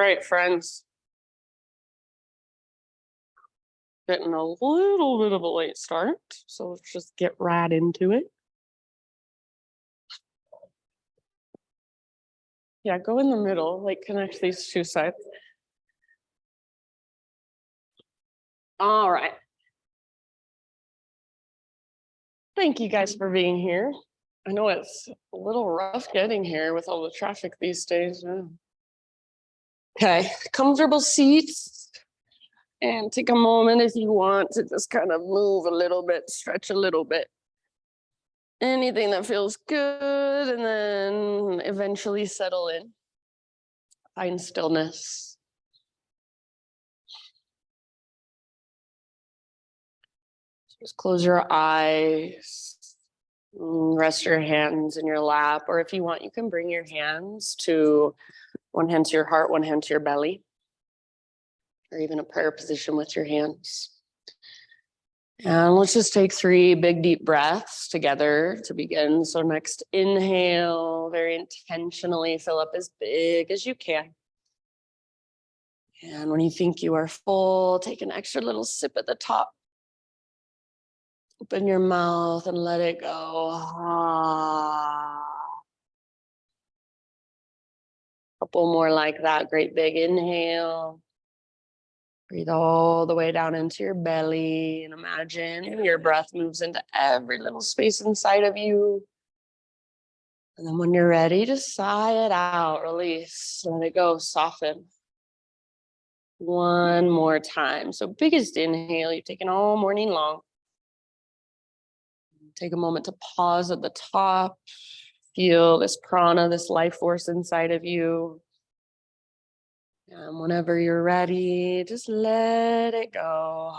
All right, friends. Getting a little bit of a late start, so let's just get right into it. Yeah, go in the middle, like connect these two sides. All right. Thank you guys for being here. I know it's a little rough getting here with all the traffic these days. Okay, comfortable seats. And take a moment if you want to just kind of move a little bit, stretch a little bit. Anything that feels good, and then eventually settle in. Find stillness. Just close your eyes. Rest your hands in your lap, or if you want, you can bring your hands to one hand to your heart, one hand to your belly, or even a prayer position with your hands. And let's just take 3 big, deep breaths together to begin. So next inhale, very intentionally fill up as big as you can. And when you think you are full, take an extra little sip at the top. Open your mouth and let it go. Couple more like that. Great big inhale. Breathe all the way down into your belly and imagine your breath moves into every little space inside of you. And then when you're ready, just sigh it out, release, let it go, soften. One more time. So biggest inhale you've taken all morning long. Take a moment to pause at the top. Feel this prana, this life force inside of you. And whenever you're ready, just let it go.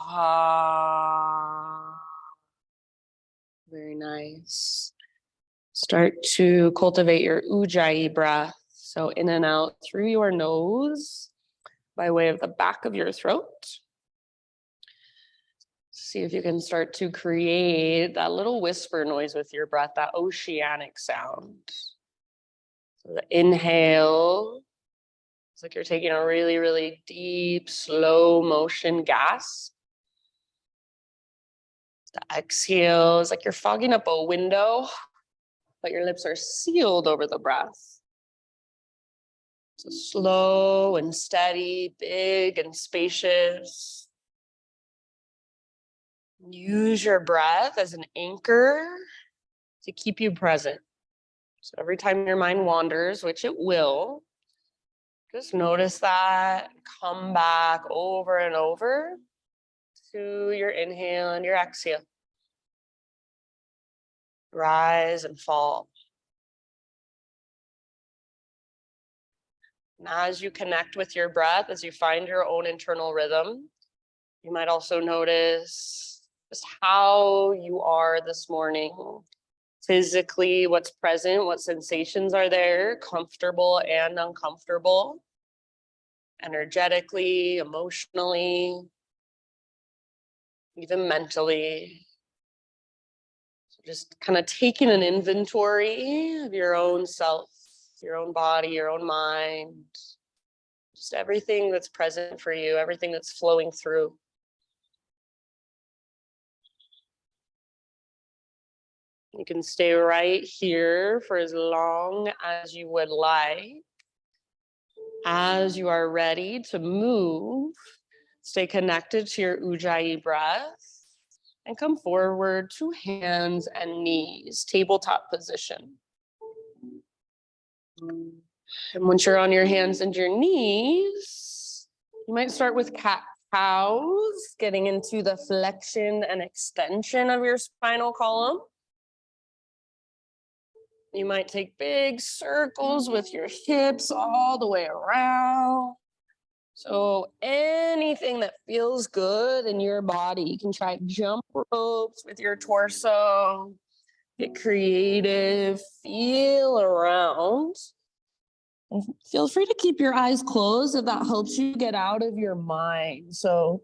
Very nice. Start to cultivate your ujjayi breath. So in and out through your nose by way of the back of your throat. See if you can start to create that little whisper noise with your breath, that oceanic sound. So the inhale, it's like you're taking a really, really deep, slow motion gasp. The exhale is like you're fogging up a window, but your lips are sealed over the breath. So slow and steady, big and spacious. Use your breath as an anchor to keep you present. So every time your mind wanders, which it will, just notice that, come back over and over to your inhale and your exhale. Rise and fall. And as you connect with your breath, as you find your own internal rhythm, you might also notice just how you are this morning. Physically, what's present, what sensations are there, comfortable and uncomfortable, energetically, emotionally, even mentally. So just kind of taking an inventory of your own self, your own body, your own mind, just everything that's present for you, everything that's flowing through. You can stay right here for as long as you would like. As you are ready to move, stay connected to your ujjayi breath and come forward to hands and knees, tabletop position. And once you're on your hands and your knees, you might start with cat-cows, getting into the flexion and extension of your spinal column. You might take big circles with your hips all the way around. So anything that feels good in your body, you can try jump ropes with your torso, get creative, feel around. And feel free to keep your eyes closed if that helps you get out of your mind. So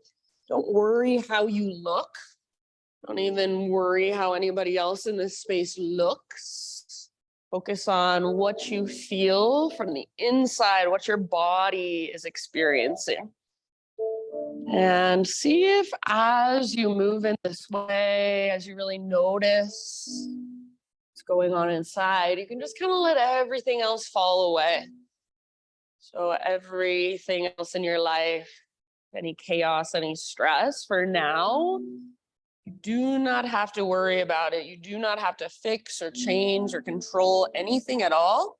don't worry how you look. Don't even worry how anybody else in this space looks. Focus on what you feel from the inside, what your body is experiencing. And see if as you move in this way, as you really notice what's going on inside, you can just kind of let everything else fall away. So everything else in your life, any chaos, any stress, for now, you do not have to worry about it. You do not have to fix or change or control anything at all.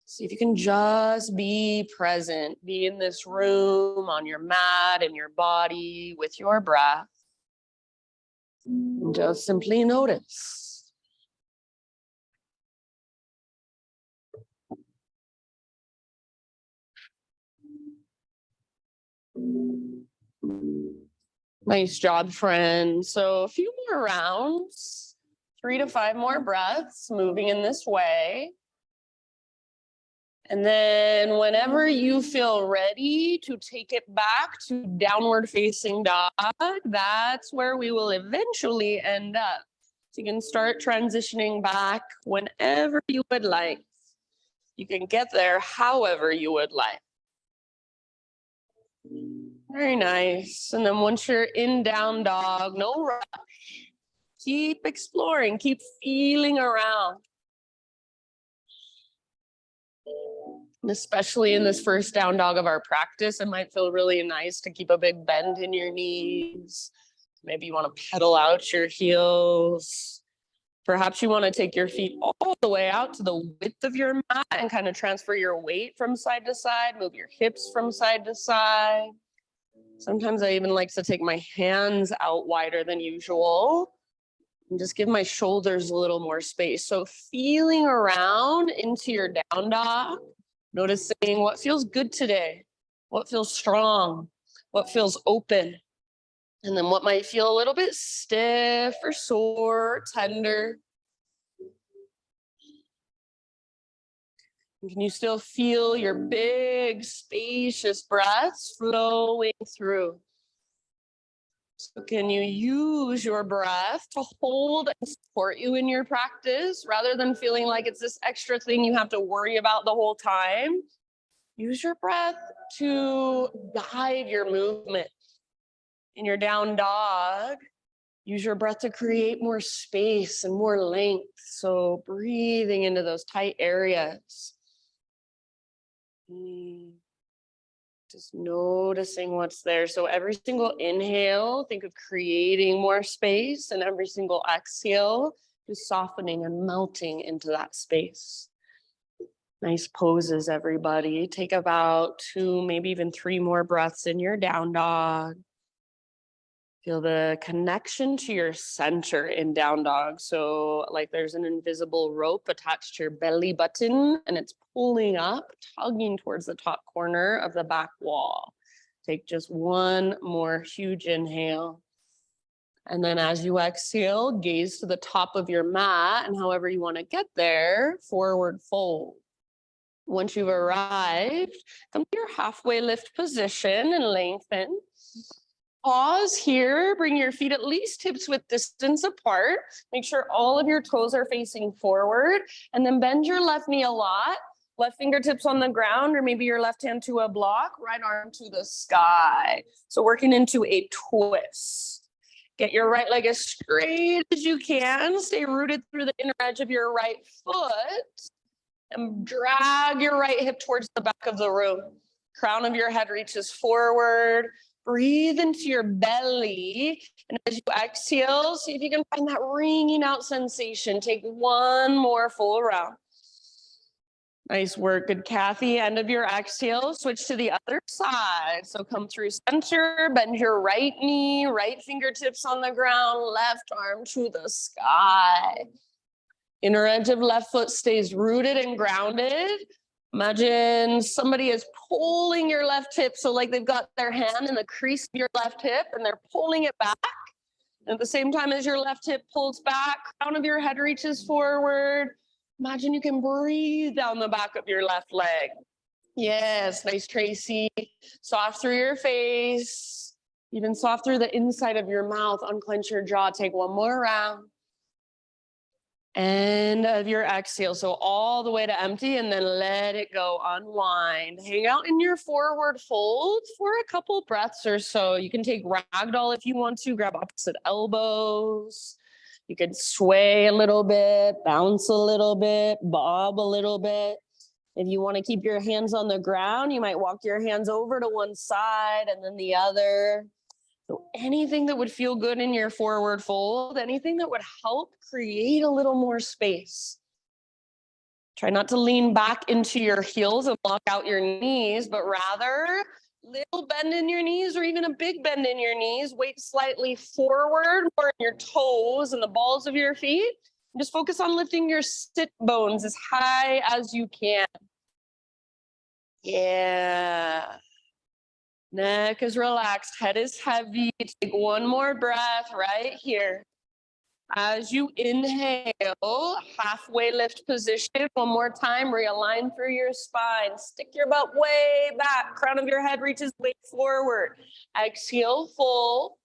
See if you can just be present, be in this room, on your mat, in your body, with your breath. And just simply notice. Nice job, friend. So a few more rounds, 3 to 5 more breaths, moving in this way. And then whenever you feel ready to take it back to downward facing dog, that's where we will eventually end up. So you can start transitioning back whenever you would like. You can get there however you would like. Very nice. And then once you're in down dog, no rush. Keep exploring, keep feeling around. And especially in this first down dog of our practice, it might feel really nice to keep a big bend in your knees. Maybe you want to pedal out your heels. Perhaps you want to take your feet all the way out to the width of your mat and kind of transfer your weight from side to side, move your hips from side to side. Sometimes I even like to take my hands out wider than usual and just give my shoulders a little more space. So feeling around into your down dog, noticing what feels good today, what feels strong, what feels open, and then what might feel a little bit stiff or sore, or tender. Can you still feel your big, spacious breaths flowing through? So can you use your breath to hold and support you in your practice rather than feeling like it's this extra thing you have to worry about the whole time? Use your breath to guide your movement. In your down dog, use your breath to create more space and more length. So breathing into those tight areas. Just noticing what's there. So every single inhale, think of creating more space, and every single exhale, just softening and melting into that space. Nice poses, everybody. Take about 2, maybe even 3 more breaths in your down dog. Feel the connection to your center in down dog. So like there's an invisible rope attached to your belly button and it's pulling up, tugging towards the top corner of the back wall. Take just 1 more huge inhale. And then as you exhale, gaze to the top of your mat, and however you want to get there, forward fold. Once you've arrived, come to your halfway lift position and lengthen. Pause here, bring your feet at least hips width distance apart. Make sure all of your toes are facing forward, and then bend your left knee a lot. Left fingertips on the ground, or maybe your left hand to a block, right arm to the sky. So working into a twist. Get your right leg as straight as you can. Stay rooted through the inner edge of your right foot, and drag your right hip towards the back of the room. Crown of your head reaches forward. Breathe into your belly. And as you exhale, see if you can find that ringing out sensation. Take 1 more full round. Nice work. Good, Kathy. End of your exhale. Switch to the other side. So come through center, bend your right knee, right fingertips on the ground, left arm to the sky. Inner edge of left foot stays rooted and grounded. Imagine somebody is pulling your left hip. So like they've got their hand in the crease of your left hip and they're pulling it back. And at the same time as your left hip pulls back, crown of your head reaches forward. Imagine you can breathe down the back of your left leg. Yes, nice, Tracy. Soft through your face. Even soft through the inside of your mouth. Unclench your jaw. Take 1 more round. End of your exhale. So all the way to empty and then let it go, unwind. Hang out in your forward fold for a couple breaths or so. You can take ragdoll if you want to, grab opposite elbows. You could sway a little bit, bounce a little bit, bob a little bit. If you want to keep your hands on the ground, you might walk your hands over to one side and then the other. So anything that would feel good in your forward fold, anything that would help create a little more space. Try not to lean back into your heels and lock out your knees, but rather little bend in your knees or even a big bend in your knees. Weight slightly forward or in your toes and the balls of your feet. And just focus on lifting your sit bones as high as you can. Yeah. Neck is relaxed, head is heavy. Take one more breath right here. As you inhale, halfway lift position. One more time, realign through your spine. Stick your butt way back. Crown of your head reaches way forward. Exhale, full.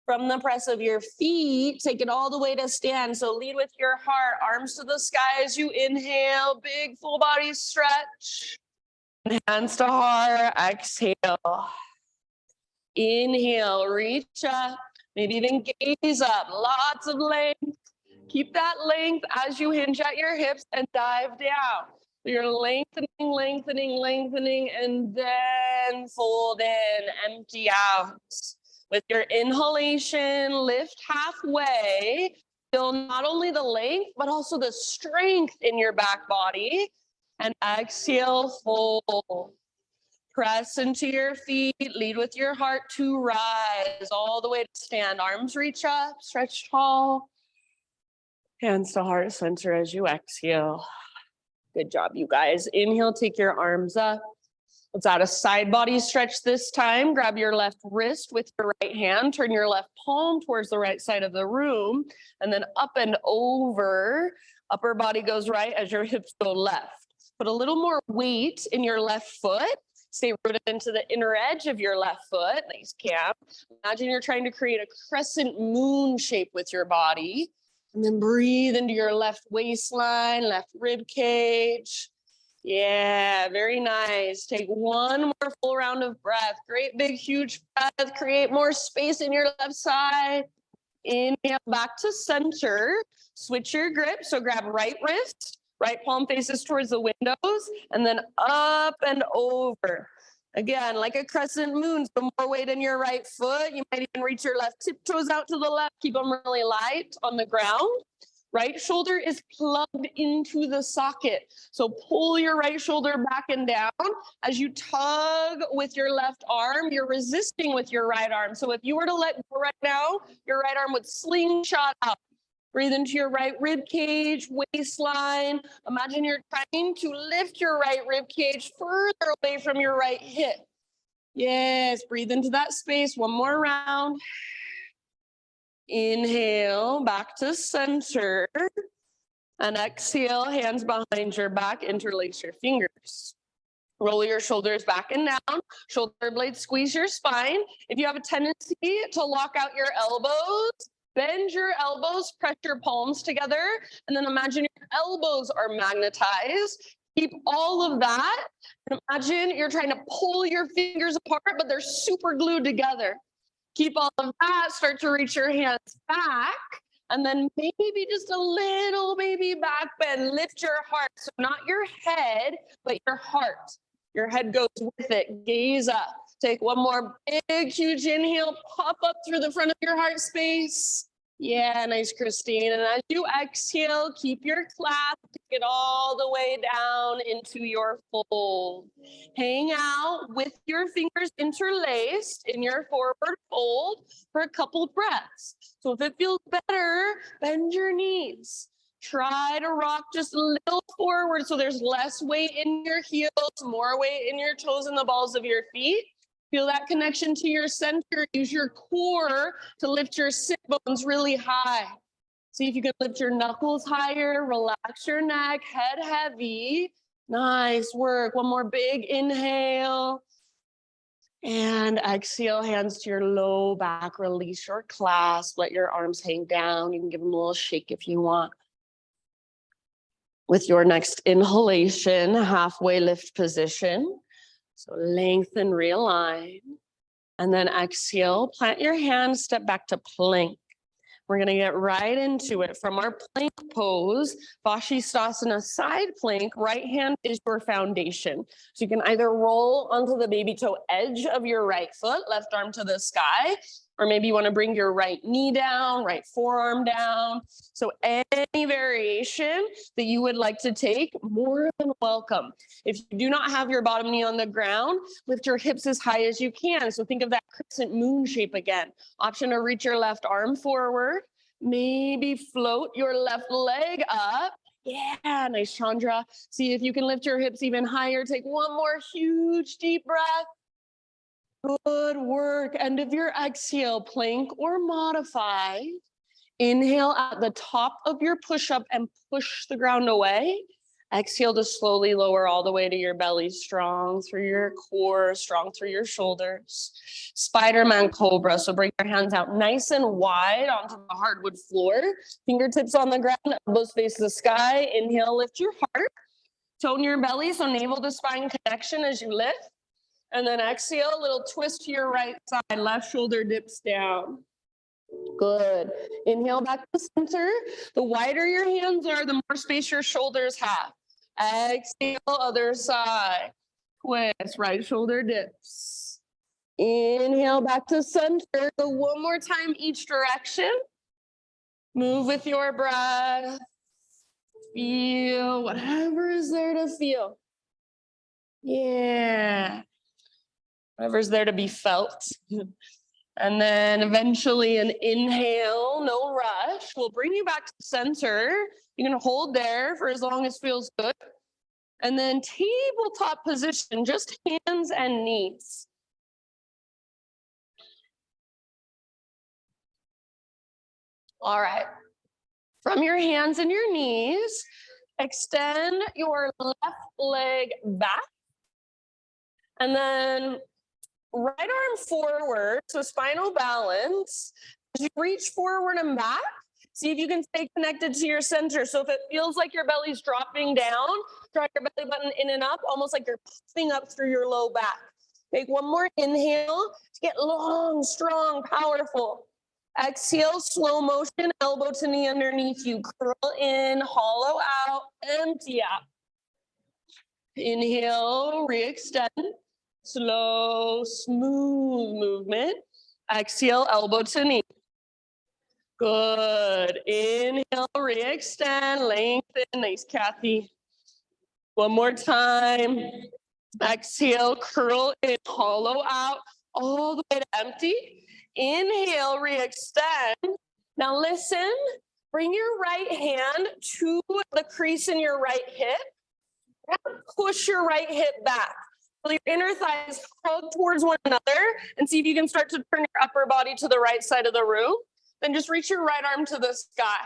From the press of your feet, take it all the way to stand. So lead with your heart, arms to the sky as you inhale. Big full body stretch. Hands to heart, exhale. Inhale, reach up, maybe even gaze up, lots of length. Keep that length as you hinge at your hips and dive down. So you're lengthening, lengthening, lengthening, and then fold in, empty out. With your inhalation, lift halfway. Feel not only the length, but also the strength in your back body. And exhale, fold. Press into your feet, lead with your heart to rise all the way to stand. Arms reach up, stretch tall. Hands to heart center as you exhale. Good job, you guys. Inhale, take your arms up. Let's add a side body stretch this time. Grab your left wrist with your right hand. Turn your left palm towards the right side of the room. And then up and over. Upper body goes right as your hips go left. Put a little more weight in your left foot. Stay rooted into the inner edge of your left foot. Nice calf. Imagine you're trying to create a crescent moon shape with your body. And then breathe into your left waistline, left rib cage. Yeah, very nice. Take one more full round of breath. Great big huge breath. Create more space in your left side. Inhale back to center. Switch your grip. So grab right wrist. Right palm faces towards the windows, and then up and over. Again, like a crescent moon, so more weight in your right foot. You might even reach your left tiptoes out to the left. Keep them really light on the ground. Right shoulder is plugged into the socket. So pull your right shoulder back and down. As you tug with your left arm, you're resisting with your right arm. So if you were to let go right now, your right arm would slingshot out. Breathe into your right rib cage, waistline. Imagine you're trying to lift your right rib cage further away from your right hip. Yes, breathe into that space. One more round. Inhale, back to center. And exhale, hands behind your back, interlace your fingers. Roll your shoulders back and down. Shoulder blades squeeze your spine. If you have a tendency to lock out your elbows, bend your elbows, press your palms together, and then imagine your elbows are magnetized. Keep all of that. And imagine you're trying to pull your fingers apart, but they're super glued together. Keep all of that. Start to reach your hands back. And then maybe just a little baby back bend. Lift your heart. So not your head, but your heart. Your head goes with it. Gaze up. Take one more big, huge inhale. Pop up through the front of your heart space. Yeah, nice, Christine. And as you exhale, keep your clasp. Take it all the way down into your fold. Hang out with your fingers interlaced in your forward fold for a couple breaths. So if it feels better, bend your knees. Try to rock just a little forward so there's less weight in your heels, more weight in your toes and the balls of your feet. Feel that connection to your center. Use your core to lift your sit bones really high. See if you can lift your knuckles higher, relax your neck, head heavy. Nice work. One more big inhale. And exhale, hands to your low back. Release your clasp. Let your arms hang down. You can give them a little shake if you want. With your next inhalation, halfway lift position. So lengthen, realign. And then exhale, plant your hands, step back to plank. We're going to get right into it from our plank pose, Vashisthasana side plank. Right hand is your foundation. So you can either roll onto the baby toe edge of your right foot, left arm to the sky, or maybe you want to bring your right knee down, right forearm down. So any variation that you would like to take, more than welcome. If you do not have your bottom knee on the ground, lift your hips as high as you can. So think of that crescent moon shape again. Option to reach your left arm forward. Maybe float your left leg up. Yeah, nice, Chandra. See if you can lift your hips even higher. Take one more huge deep breath. Good work. End of your exhale, plank or modify. Inhale at the top of your push-up and push the ground away. Exhale to slowly lower all the way to your belly, strong through your core, strong through your shoulders. Spider-Man Cobra. So bring your hands out nice and wide onto the hardwood floor. Fingertips on the ground, elbows face the sky. Inhale, lift your heart. Tone your belly, so navel to spine connection as you lift. And then exhale, a little twist to your right side. Left shoulder dips down. Good. Inhale back to center. The wider your hands are, the more space your shoulders have. Exhale, other side. Twist, right shoulder dips. Inhale back to center. Go one more time each direction. Move with your breath. Feel whatever is there to feel. Yeah. Whatever's there to be felt. And then eventually an inhale, no rush. We'll bring you back to center. You're going to hold there for as long as feels good. And then tabletop position, just hands and knees. All right. From your hands and your knees, extend your left leg back. And then right arm forward, so spinal balance. As you reach forward and back, see if you can stay connected to your center. So if it feels like your belly's dropping down, draw your belly button in and up, almost like you're puffing up through your low back. Take one more inhale to get long, strong, powerful. Exhale, slow motion, elbow to knee underneath you. Curl in, hollow out, empty out. Inhale, re-extend. Slow, smooth movement. Exhale, elbow to knee. Good. Inhale, re-extend, lengthen. Nice, Kathy. One more time. Exhale, curl in, hollow out, all the way to empty. Inhale, re-extend. Now listen, bring your right hand to the crease in your right hip. Push your right hip back. So your inner thighs hug towards one another, and see if you can start to turn your upper body to the right side of the room. Then just reach your right arm to the sky.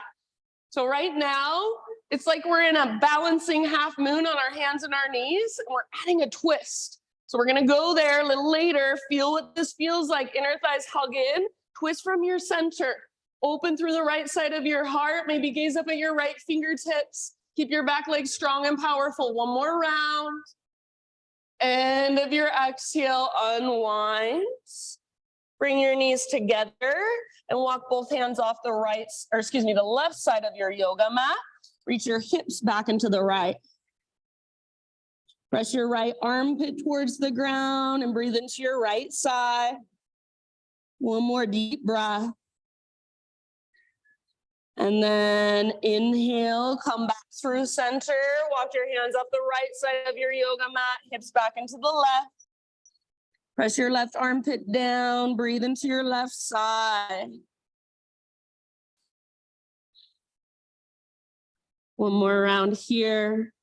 So right now, it's like we're in a balancing half moon on our hands and our knees, and we're adding a twist. So we're gonna go there a little later, feel what this feels like. Inner thighs hug in, twist from your center. Open through the right side of your heart, maybe gaze up at your right fingertips. Keep your back leg strong and powerful. One more round. End of your exhale, unwind. Bring your knees together and walk both hands off the the left side of your yoga mat. Reach your hips back into the right. Press your right armpit towards the ground and breathe into your right side. One more deep breath. And then inhale, come back through center. Walk your hands off the right side of your yoga mat, hips back into the left. Press your left armpit down, breathe into your left side. One more round here.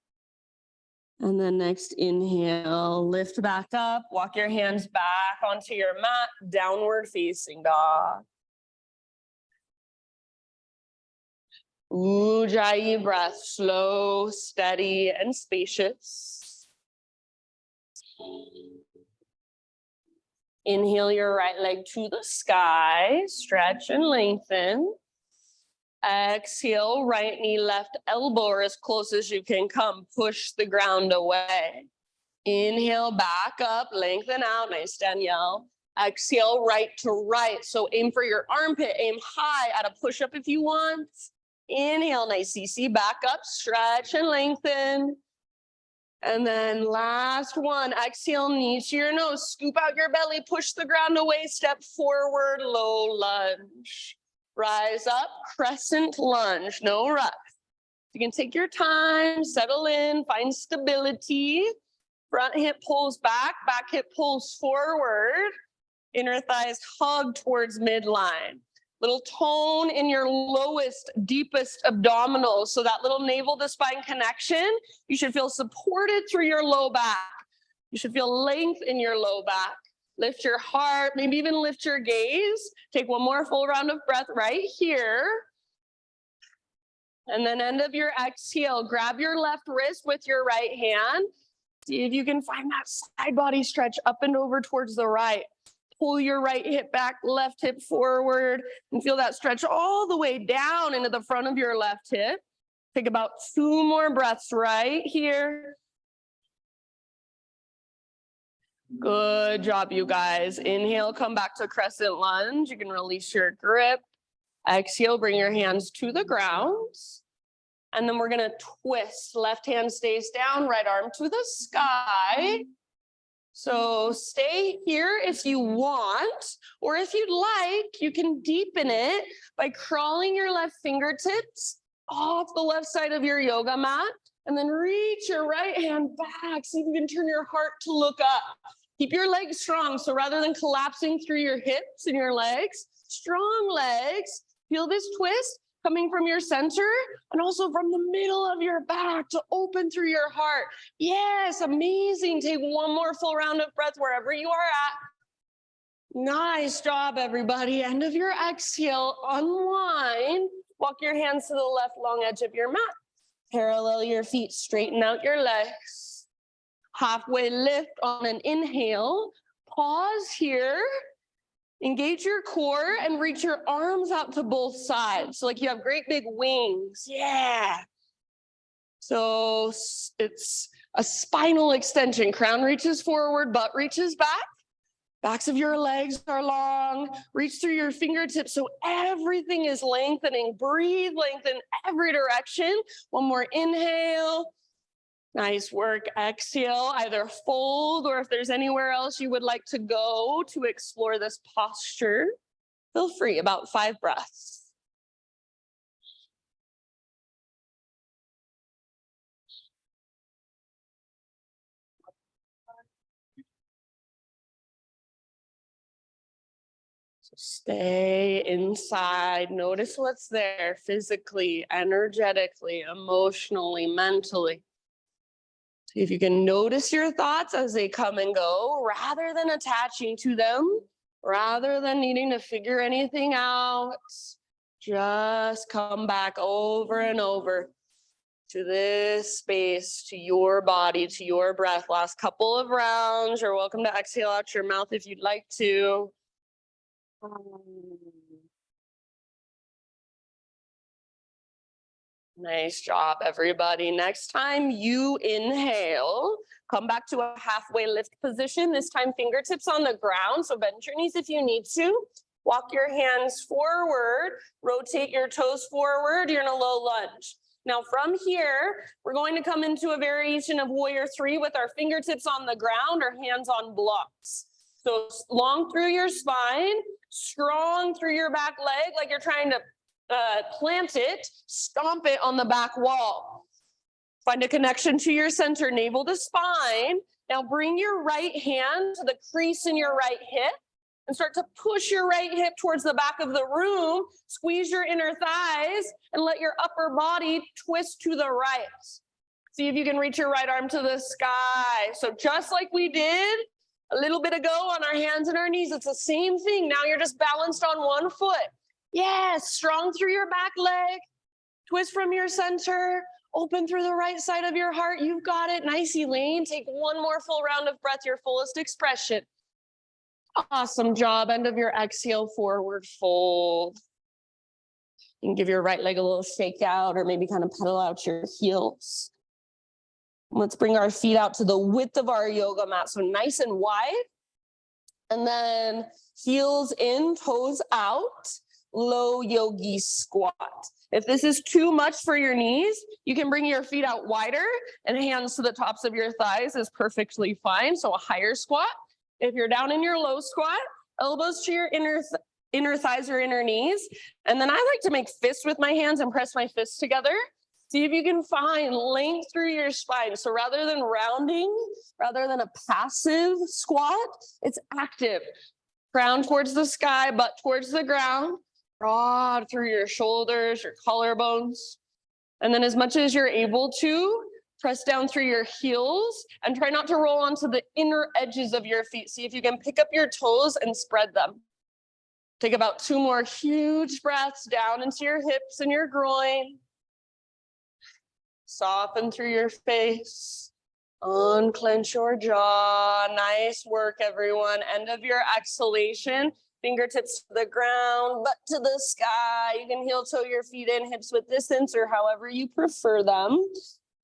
And then next inhale, lift back up, walk your hands back onto your mat, downward facing dog. Ujjayi breath, slow, steady, and spacious. Inhale your right leg to the sky, stretch and lengthen. Exhale, right knee, left elbow, or as close as you can come. Push the ground away. Inhale, back up, lengthen out. Nice, Danielle. Exhale, right to right. So aim for your armpit, aim high at a push-up if you want. Inhale, nice, CC, back up, stretch and lengthen. And then last one, exhale, knee to your nose, scoop out your belly, push the ground away, step forward, low lunge. Rise up, crescent lunge, no rush. You can take your time, settle in, find stability. Front hip pulls back, back hip pulls forward. Inner thighs hug towards midline. Little tone in your lowest, deepest abdominals. So that little navel to spine connection, you should feel supported through your low back. You should feel length in your low back. Lift your heart, maybe even lift your gaze. Take one more full round of breath right here. And then end of your exhale, grab your left wrist with your right hand. See if you can find that side body stretch up and over towards the right. Pull your right hip back, left hip forward, and feel that stretch all the way down into the front of your left hip. Take about 2 more breaths right here. Good job, you guys. Inhale, come back to crescent lunge. You can release your grip. Exhale, bring your hands to the ground. And then we're gonna twist. Left hand stays down, right arm to the sky. So stay here if you want, or if you'd like, you can deepen it by crawling your left fingertips off the left side of your yoga mat, and then reach your right hand back. See if you can turn your heart to look up. Keep your legs strong. So rather than collapsing through your hips and your legs, strong legs. Feel this twist coming from your center and also from the middle of your back to open through your heart. Yes, amazing. Take one more full round of breath wherever you are at. Nice job, everybody. End of your exhale, unwind. Walk your hands to the left long edge of your mat. Parallel your feet, straighten out your legs. Halfway lift on an inhale. Pause here. Engage your core and reach your arms out to both sides. So like you have great big wings. Yeah. So it's a spinal extension. Crown reaches forward, butt reaches back. Backs of your legs are long. Reach through your fingertips so everything is lengthening. Breathe, lengthen every direction. One more inhale. Nice work. Exhale, either fold or if there's anywhere else you would like to go to explore this posture, feel free. About 5 breaths. So stay inside. Notice what's there physically, energetically, emotionally, mentally. See if you can notice your thoughts as they come and go, rather than attaching to them, rather than needing to figure anything out. Just come back over and over to this space, to your body, to your breath. Last couple of rounds. You're welcome to exhale out your mouth if you'd like to. Nice job, everybody. Next time you inhale, come back to a halfway lift position. This time fingertips on the ground. So bend your knees if you need to. Walk your hands forward. Rotate your toes forward. You're in a low lunge. Now from here, we're going to come into a variation of Warrior 3 with our fingertips on the ground or hands on blocks. So long through your spine, strong through your back leg, like you're trying to plant it, stomp it on the back wall. Find a connection to your center, navel to spine. Now bring your right hand to the crease in your right hip and start to push your right hip towards the back of the room. Squeeze your inner thighs and let your upper body twist to the right. See if you can reach your right arm to the sky. So just like we did a little bit ago on our hands and our knees, it's the same thing. Now you're just balanced on one foot. Yes, strong through your back leg, twist from your center, open through the right side of your heart. You've got it. Nice, Elaine. Take one more full round of breath, your fullest expression. Awesome job. End of your exhale, forward fold. You can give your right leg a little shake out or maybe kind of pedal out your heels. Let's bring our feet out to the width of our yoga mat, so nice and wide. And then heels in, toes out, low yogi squat. If this is too much for your knees, you can bring your feet out wider and hands to the tops of your thighs is perfectly fine. So a higher squat. If you're down in your low squat, elbows to your inner thighs or inner knees. And then I like to make fists with my hands and press my fists together. See if you can find length through your spine. So rather than rounding, rather than a passive squat, it's active. Crown towards the sky, butt towards the ground. Broad through your shoulders, your collarbones. And then as much as you're able to, press down through your heels and try not to roll onto the inner edges of your feet. See if you can pick up your toes and spread them. Take about 2 more huge breaths down into your hips and your groin. Soften through your face. Unclench your jaw. Nice work, everyone. End of your exhalation. Fingertips to the ground, butt to the sky. You can heel toe your feet in, hips with distance, or however you prefer them.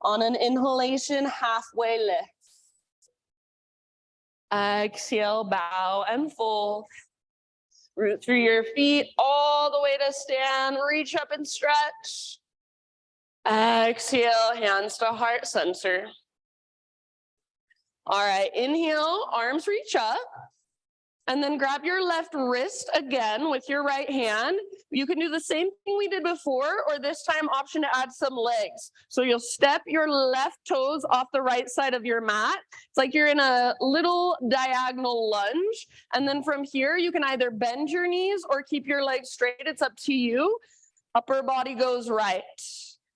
On an inhalation, halfway lift. Exhale, bow and fold. Root through your feet all the way to stand. Reach up and stretch. Exhale, hands to heart center. All right, inhale, arms reach up. And then grab your left wrist again with your right hand. You can do the same thing we did before, or this time option to add some legs. So you'll step your left toes off the right side of your mat. It's like you're in a little diagonal lunge. And then from here, you can either bend your knees or keep your legs straight. It's up to you. Upper body goes right.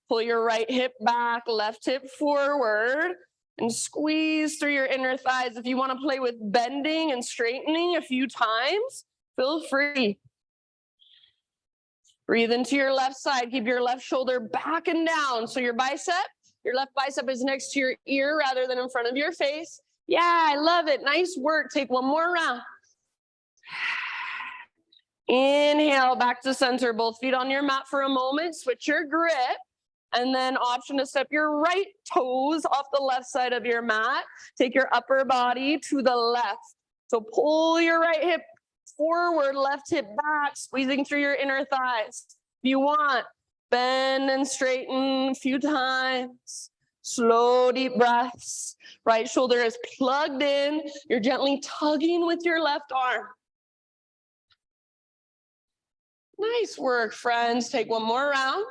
Pull your right hip back, left hip forward. And squeeze through your inner thighs. If you want to play with bending and straightening a few times, feel free. Breathe into your left side. Keep your left shoulder back and down. So your left bicep is next to your ear rather than in front of your face. Yeah, I love it. Nice work. Take one more round. Inhale, back to center. Both feet on your mat for a moment. Switch your grip. And then option to step your right toes off the left side of your mat. Take your upper body to the left. So pull your right hip forward, left hip back, squeezing through your inner thighs. If you want, bend and straighten a few times. Slow, deep breaths. Right shoulder is plugged in. You're gently tugging with your left arm. Nice work, friends. Take one more round.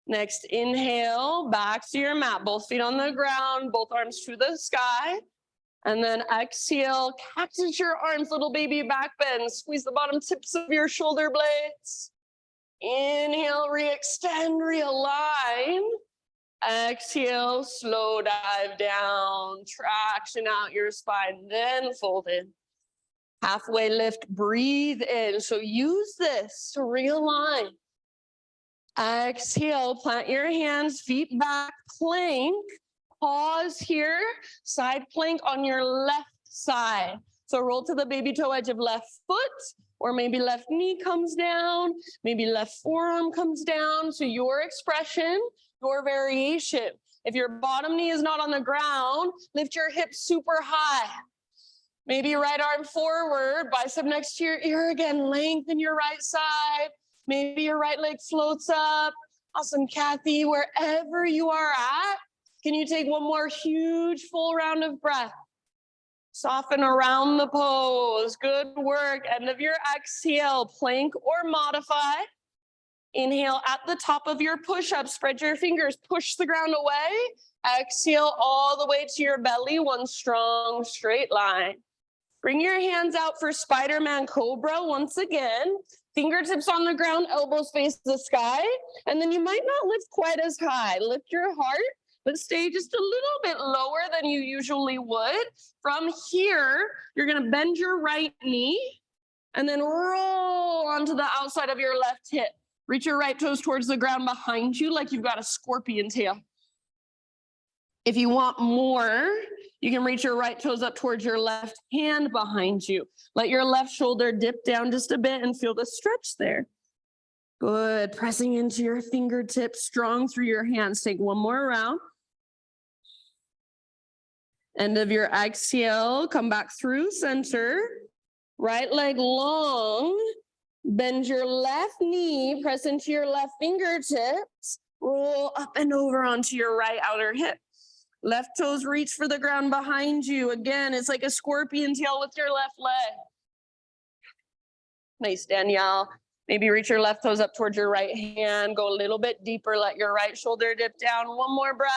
Next, inhale, back to your mat, both feet on the ground, both arms to the sky. And then exhale, cactus your arms, little baby back bend. Squeeze the bottom tips of your shoulder blades. Inhale, re-extend, realign. Exhale, slow dive down, traction out your spine, then fold in. Halfway lift, breathe in. So use this to realign. Exhale, plant your hands, feet back, plank. Pause here, side plank on your left side. So roll to the baby toe edge of left foot, or maybe left knee comes down, maybe left forearm comes down. So your expression, your variation. If your bottom knee is not on the ground, lift your hips super high. Maybe right arm forward, bicep next to your ear again, lengthen your right side. Maybe your right leg floats up. Awesome, Kathy, wherever you are at, can you take one more huge full round of breath? Soften around the pose. Good work. End of your exhale, plank or modify. Inhale at the top of your push-up. Spread your fingers, push the ground away. Exhale all the way to your belly, one strong straight line. Bring your hands out for Spider-Man Cobra once again. Fingertips on the ground, elbows face the sky. And then you might not lift quite as high. Lift your heart, but stay just a little bit lower than you usually would. From here, you're gonna bend your right knee and then roll onto the outside of your left hip. Reach your right toes towards the ground behind you like you've got a scorpion tail. If you want more, you can reach your right toes up towards your left hand behind you. Let your left shoulder dip down just a bit and feel the stretch there. Good. Pressing into your fingertips, strong through your hands. Take one more round. End of your exhale, come back through center. Right leg long. Bend your left knee, press into your left fingertips. Roll up and over onto your right outer hip. Left toes reach for the ground behind you. Again, it's like a scorpion tail with your left leg. Nice, Danielle. Maybe reach your left toes up towards your right hand. Go a little bit deeper. Let your right shoulder dip down. One more breath.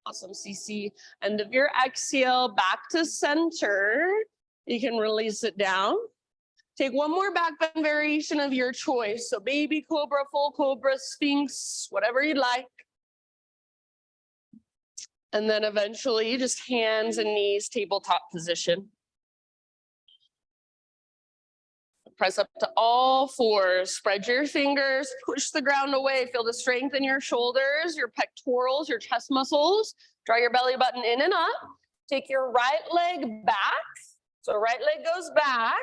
Awesome, CC. End of your exhale, back to center. You can release it down. Take one more back bend variation of your choice. So baby cobra, full cobra, sphinx, whatever you'd like. And then eventually just hands and knees, tabletop position. Press up to all fours. Spread your fingers, push the ground away. Feel the strength in your shoulders, your pectorals, your chest muscles. Draw your belly button in and up. Take your right leg back. So right leg goes back.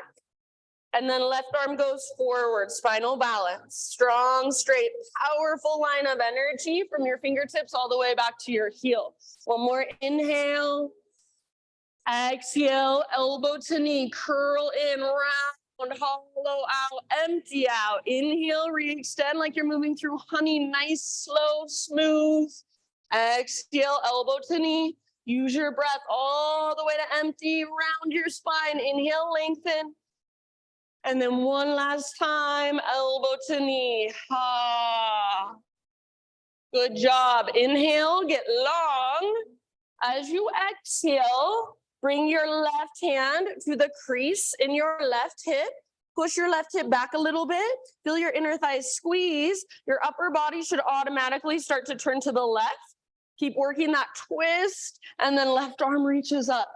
And then left arm goes forward, spinal balance. Strong, straight, powerful line of energy from your fingertips all the way back to your heel. One more inhale. Exhale, elbow to knee, curl in, round, hollow out, empty out. Inhale, re-extend like you're moving through honey, nice, slow, smooth. Exhale, elbow to knee. Use your breath all the way to empty, round your spine. Inhale, lengthen. And then one last time, elbow to knee. Ah. Good job. Inhale, get long. As you exhale, bring your left hand to the crease in your left hip. Push your left hip back a little bit. Feel your inner thighs squeeze. Your upper body should automatically start to turn to the left. Keep working that twist, and then left arm reaches up.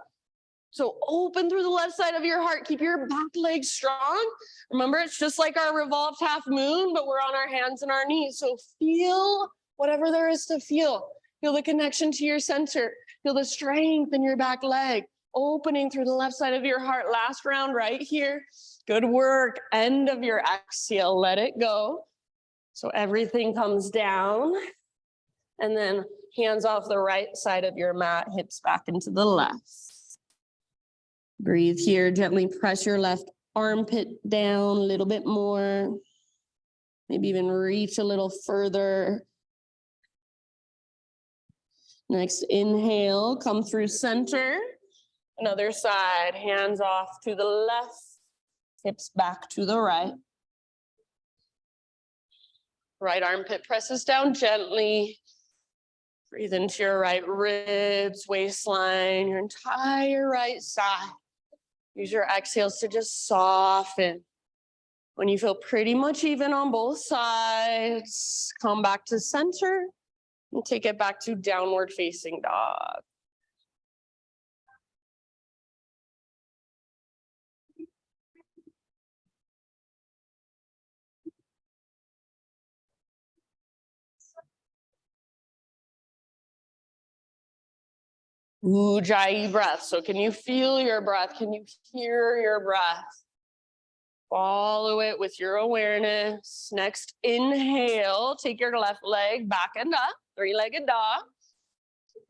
So open through the left side of your heart. Keep your back leg strong. Remember, it's just like our revolved half moon, but we're on our hands and our knees. So feel whatever there is to feel. Feel the connection to your center. Feel the strength in your back leg. Opening through the left side of your heart. Last round right here. Good work. End of your exhale. Let it go. So everything comes down. And then hands off the right side of your mat. Hips back into the left. Breathe here, gently press your left armpit down a little bit more. Maybe even reach a little further. Next, inhale, come through center. Another side, hands off to the left, hips back to the right. Right armpit presses down gently. Breathe into your right ribs, waistline, your entire right side. Use your exhales to just soften. When you feel pretty much even on both sides, come back to center and take it back to downward facing dog. Ujjayi breath. So can you feel your breath? Can you hear your breath? Follow it with your awareness. Next, inhale. Take your left leg back and up. Three-legged dog.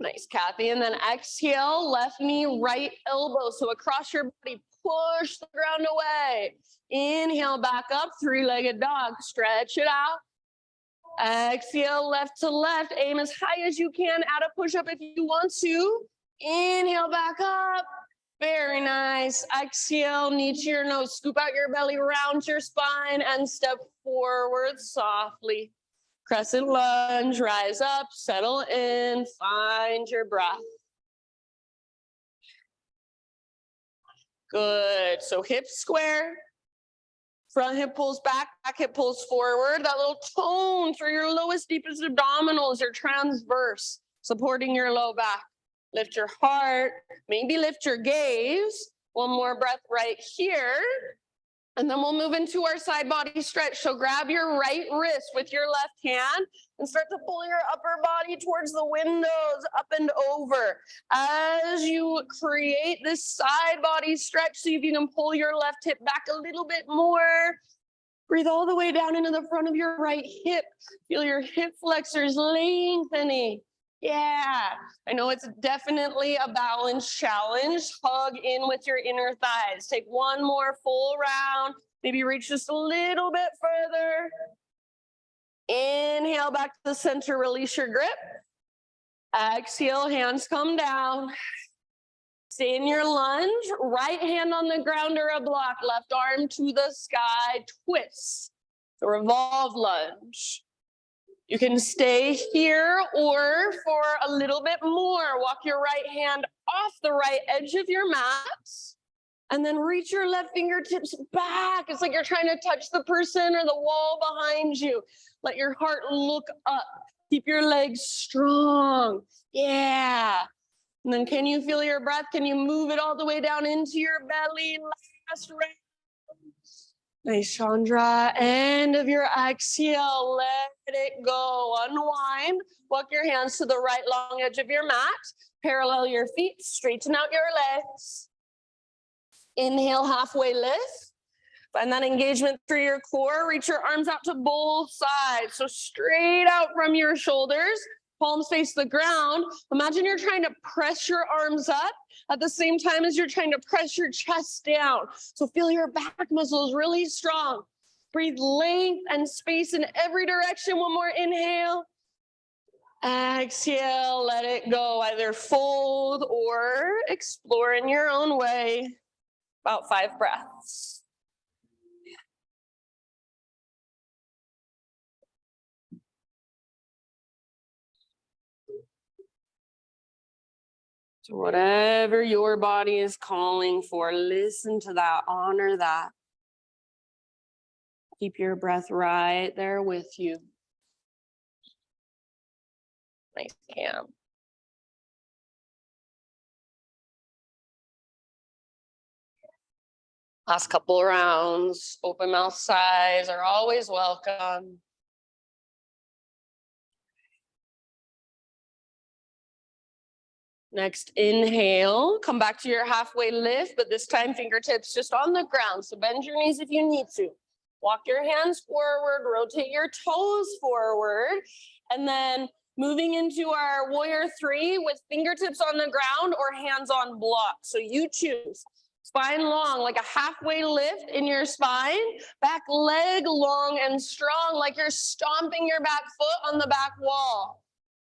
Nice, Kathy. And then exhale, left knee, right elbow. So across your body, push the ground away. Inhale, back up. Three-legged dog. Stretch it out. Exhale, left to left. Aim as high as you can. Add a push-up if you want to. Inhale, back up. Very nice. Exhale, knee to your nose. Scoop out your belly, round your spine, and step forward softly. Crescent lunge, rise up, settle in, find your breath. Good. So hips square. Front hip pulls back hip pulls forward. That little tone through your lowest, deepest abdominals, your transverse, supporting your low back. Lift your heart, maybe lift your gaze. One more breath right here. And then we'll move into our side body stretch. So grab your right wrist with your left hand and start to pull your upper body towards the windows, up and over. As you create this side body stretch, see if you can pull your left hip back a little bit more. Breathe all the way down into the front of your right hip. Feel your hip flexors lengthening. Yeah, I know it's definitely a balance challenge. Hug in with your inner thighs. Take one more full round. Maybe reach just a little bit further. Inhale back to the center, release your grip. Exhale, hands come down. Stay in your lunge, right hand on the ground or a block, left arm to the sky, twist. The revolve lunge. You can stay here, or for a little bit more, walk your right hand off the right edge of your mat, and then reach your left fingertips back. It's like you're trying to touch the person or the wall behind you. Let your heart look up. Keep your legs strong. Yeah. And then can you feel your breath? Can you move it all the way down into your belly? Last round. Nice, Chandra. End of your exhale. Let it go. Unwind. Walk your hands to the right long edge of your mat. Parallel your feet. Straighten out your legs. Inhale, halfway lift. Find that engagement through your core. Reach your arms out to both sides. So straight out from your shoulders. Palms face the ground. Imagine you're trying to press your arms up at the same time as you're trying to press your chest down. So feel your back muscles really strong. Breathe length and space in every direction. One more inhale. Exhale, let it go. Either fold or explore in your own way. About 5 breaths. So whatever your body is calling for, listen to that, honor that. Keep your breath right there with you. Nice, Cam. Last couple rounds, open mouth sighs are always welcome. Next, inhale, come back to your halfway lift, but this time fingertips just on the ground. So bend your knees if you need to. Walk your hands forward, rotate your toes forward, and then moving into our warrior 3 with fingertips on the ground or hands on block. So you choose. Spine long, like a halfway lift in your spine. Back leg long and strong, like you're stomping your back foot on the back wall.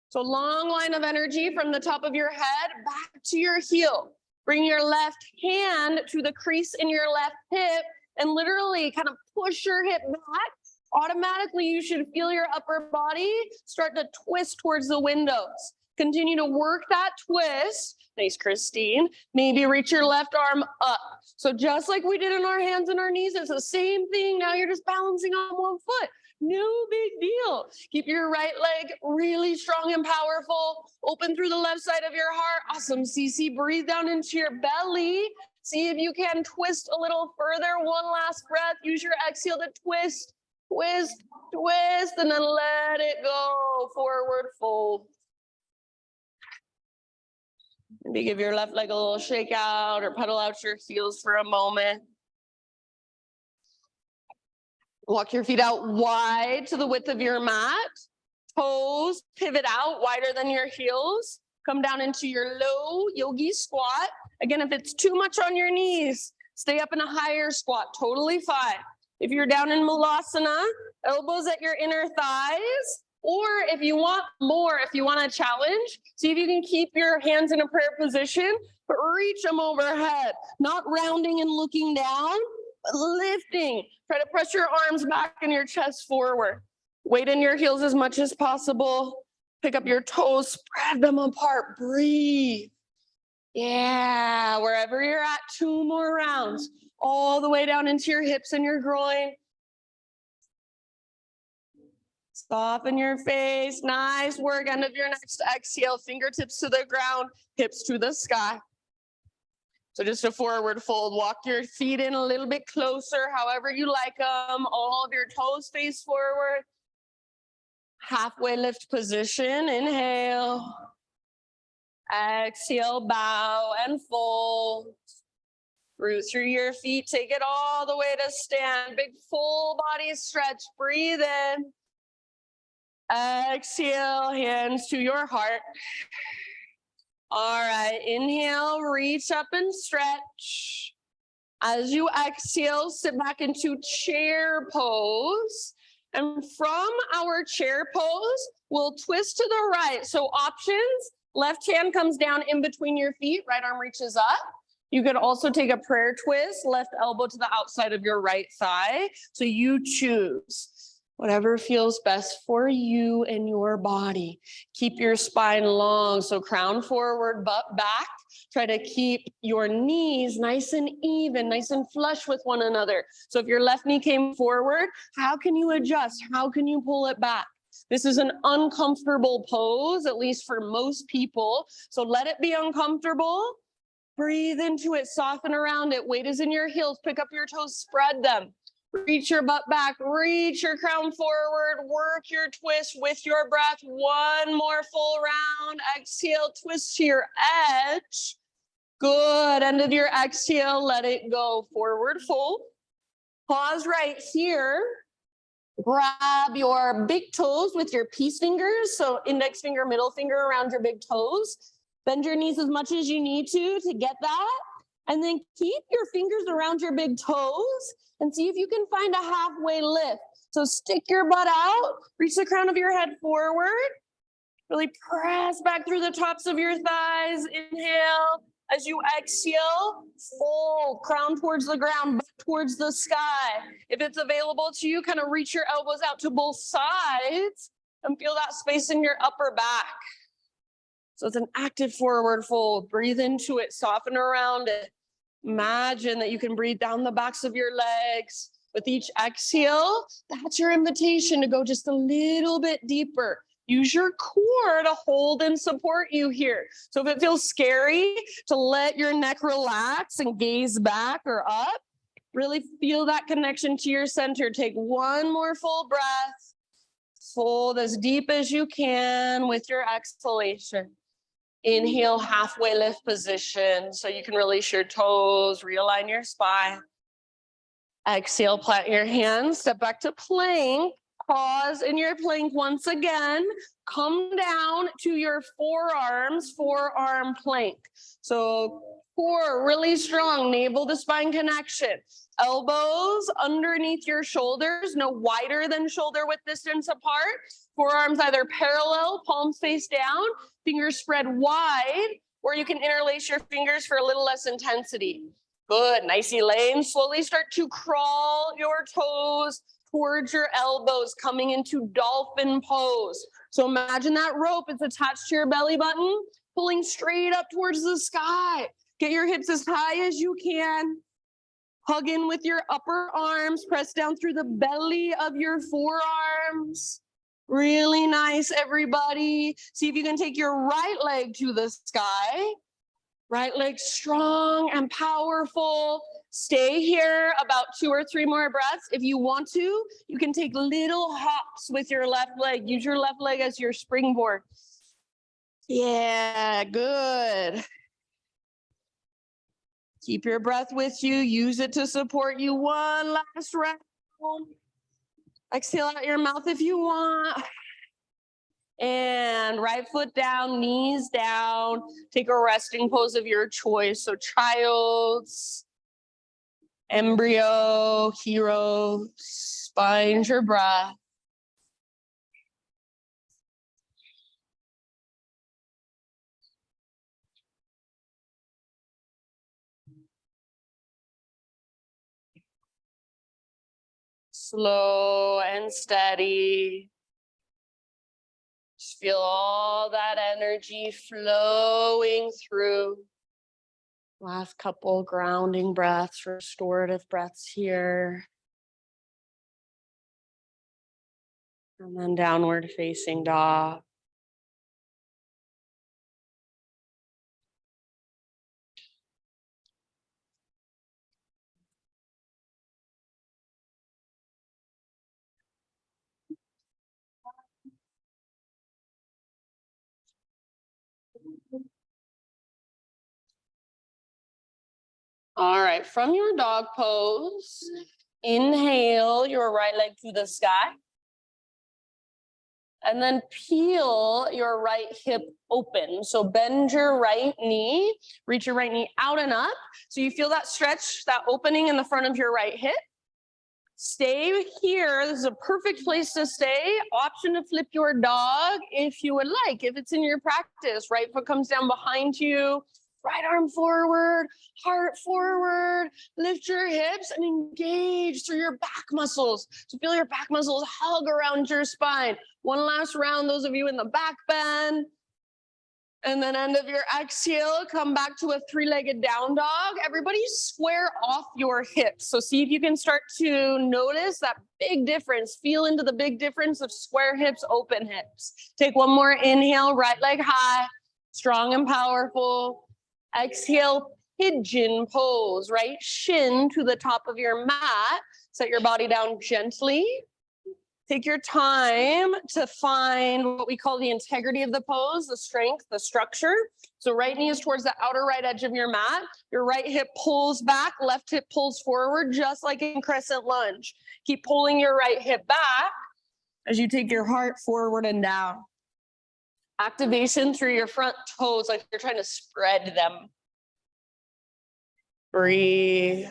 So long line of energy from the top of your head back to your heel. Bring your left hand to the crease in your left hip and literally kind of push your hip back. Automatically, you should feel your upper body start to twist towards the windows. Continue to work that twist. Nice, Christine. Maybe reach your left arm up. So just like we did in our hands and our knees, it's the same thing. Now you're just balancing on one foot. No big deal. Keep your right leg really strong and powerful. Open through the left side of your heart. Awesome, Cece. Breathe down into your belly. See if you can twist a little further. One last breath. Use your exhale to twist, twist, twist, and then let it go. Forward fold. Maybe give your left leg a little shake out or pedal out your heels for a moment. Walk your feet out wide to the width of your mat. Toes pivot out wider than your heels. Come down into your low yogi squat. Again, if it's too much on your knees, stay up in a higher squat, totally fine. If you're down in Malasana, elbows at your inner thighs, or if you want more, if you want a challenge, see if you can keep your hands in a prayer position, but reach them overhead, not rounding and looking down, but lifting. Try to press your arms back and your chest forward. Weight in your heels as much as possible. Pick up your toes, spread them apart, breathe. Yeah, wherever you're at, 2 more rounds, all the way down into your hips and your groin. Soften your face, nice work. End of your next exhale, fingertips to the ground, hips to the sky. So just a forward fold, walk your feet in a little bit closer, however you like them. All of your toes face forward. Halfway lift position, inhale. Exhale, bow and fold. Root through your feet, take it all the way to stand. Big full body stretch, breathe in. Exhale, hands to your heart. All right, inhale, reach up and stretch. As you exhale, sit back into chair pose. And from our chair pose, we'll twist to the right. So options, left hand comes down in between your feet, right arm reaches up. You could also take a prayer twist, left elbow to the outside of your right thigh. So you choose whatever feels best for you and your body. Keep your spine long, so crown forward, butt back. Try to keep your knees nice and even, nice and flush with one another. So if your left knee came forward, how can you adjust? How can you pull it back? This is an uncomfortable pose, at least for most people. So let it be uncomfortable. Breathe into it, soften around it. Weight is in your heels. Pick up your toes, spread them. Reach your butt back, reach your crown forward, work your twist with your breath. One more full round. Exhale, twist to your edge. Good. End of your exhale, let it go. Forward fold. Pause right here. Grab your big toes with your peace fingers. So index finger, middle finger around your big toes. Bend your knees as much as you need to get that. And then keep your fingers around your big toes and see if you can find a halfway lift. So stick your butt out, reach the crown of your head forward. Really press back through the tops of your thighs. Inhale. As you exhale, fold, crown towards the ground, butt towards the sky. If it's available to you, kind of reach your elbows out to both sides and feel that space in your upper back. So it's an active forward fold. Breathe into it, soften around it. Imagine that you can breathe down the backs of your legs. With each exhale, that's your invitation to go just a little bit deeper. Use your core to hold and support you here. So if it feels scary to let your neck relax and gaze back or up, really feel that connection to your center. Take one more full breath. Hold as deep as you can with your exhalation. Inhale, halfway lift position. So you can release your toes, realign your spine. Exhale, plant your hands, step back to plank. Pause in your plank once again. Come down to your forearms, forearm plank. So core really strong, navel to spine connection. Elbows underneath your shoulders, no wider than shoulder width distance apart. Forearms either parallel, palms face down, fingers spread wide, or you can interlace your fingers for a little less intensity. Good, nice Elaine. Slowly start to crawl your toes towards your elbows, coming into dolphin pose. So imagine that rope is attached to your belly button, pulling straight up towards the sky. Get your hips as high as you can. Hug in with your upper arms, press down through the belly of your forearms. Really nice, everybody. See if you can take your right leg to the sky. Right leg strong and powerful. Stay here about 2 or 3 more breaths. If you want to, you can take little hops with your left leg. Use your left leg as your springboard. Yeah, good. Keep your breath with you. Use it to support you. One last round. Exhale out your mouth if you want. And right foot down, knees down. Take a resting pose of your choice. So child's, embryo, hero, find your breath. Slow and steady. Just feel all that energy flowing through. Last couple grounding breaths, restorative breaths here. And then downward facing dog. All right, from your dog pose, inhale your right leg to the sky. And then peel your right hip open. So bend your right knee, reach your right knee out and up. So you feel that stretch, that opening in the front of your right hip. Stay here. This is a perfect place to stay. Option to flip your dog if you would like, if it's in your practice. Right foot comes down behind you, right arm forward, heart forward, lift your hips and engage through your back muscles. So feel your back muscles hug around your spine. One last round, those of you in the back bend. And then end of your exhale, come back to a three-legged down dog. Everybody square off your hips. So see if you can start to notice that big difference. Feel into the big difference of square hips, open hips. Take one more inhale, right leg high, strong and powerful. Exhale, pigeon pose, right shin to the top of your mat. Set your body down gently. Take your time to find what we call the integrity of the pose, the strength, the structure. So right knee is towards the outer right edge of your mat. Your right hip pulls back, left hip pulls forward, just like in crescent lunge. Keep pulling your right hip back as you take your heart forward and down. Activation through your front toes, like you're trying to spread them. Breathe.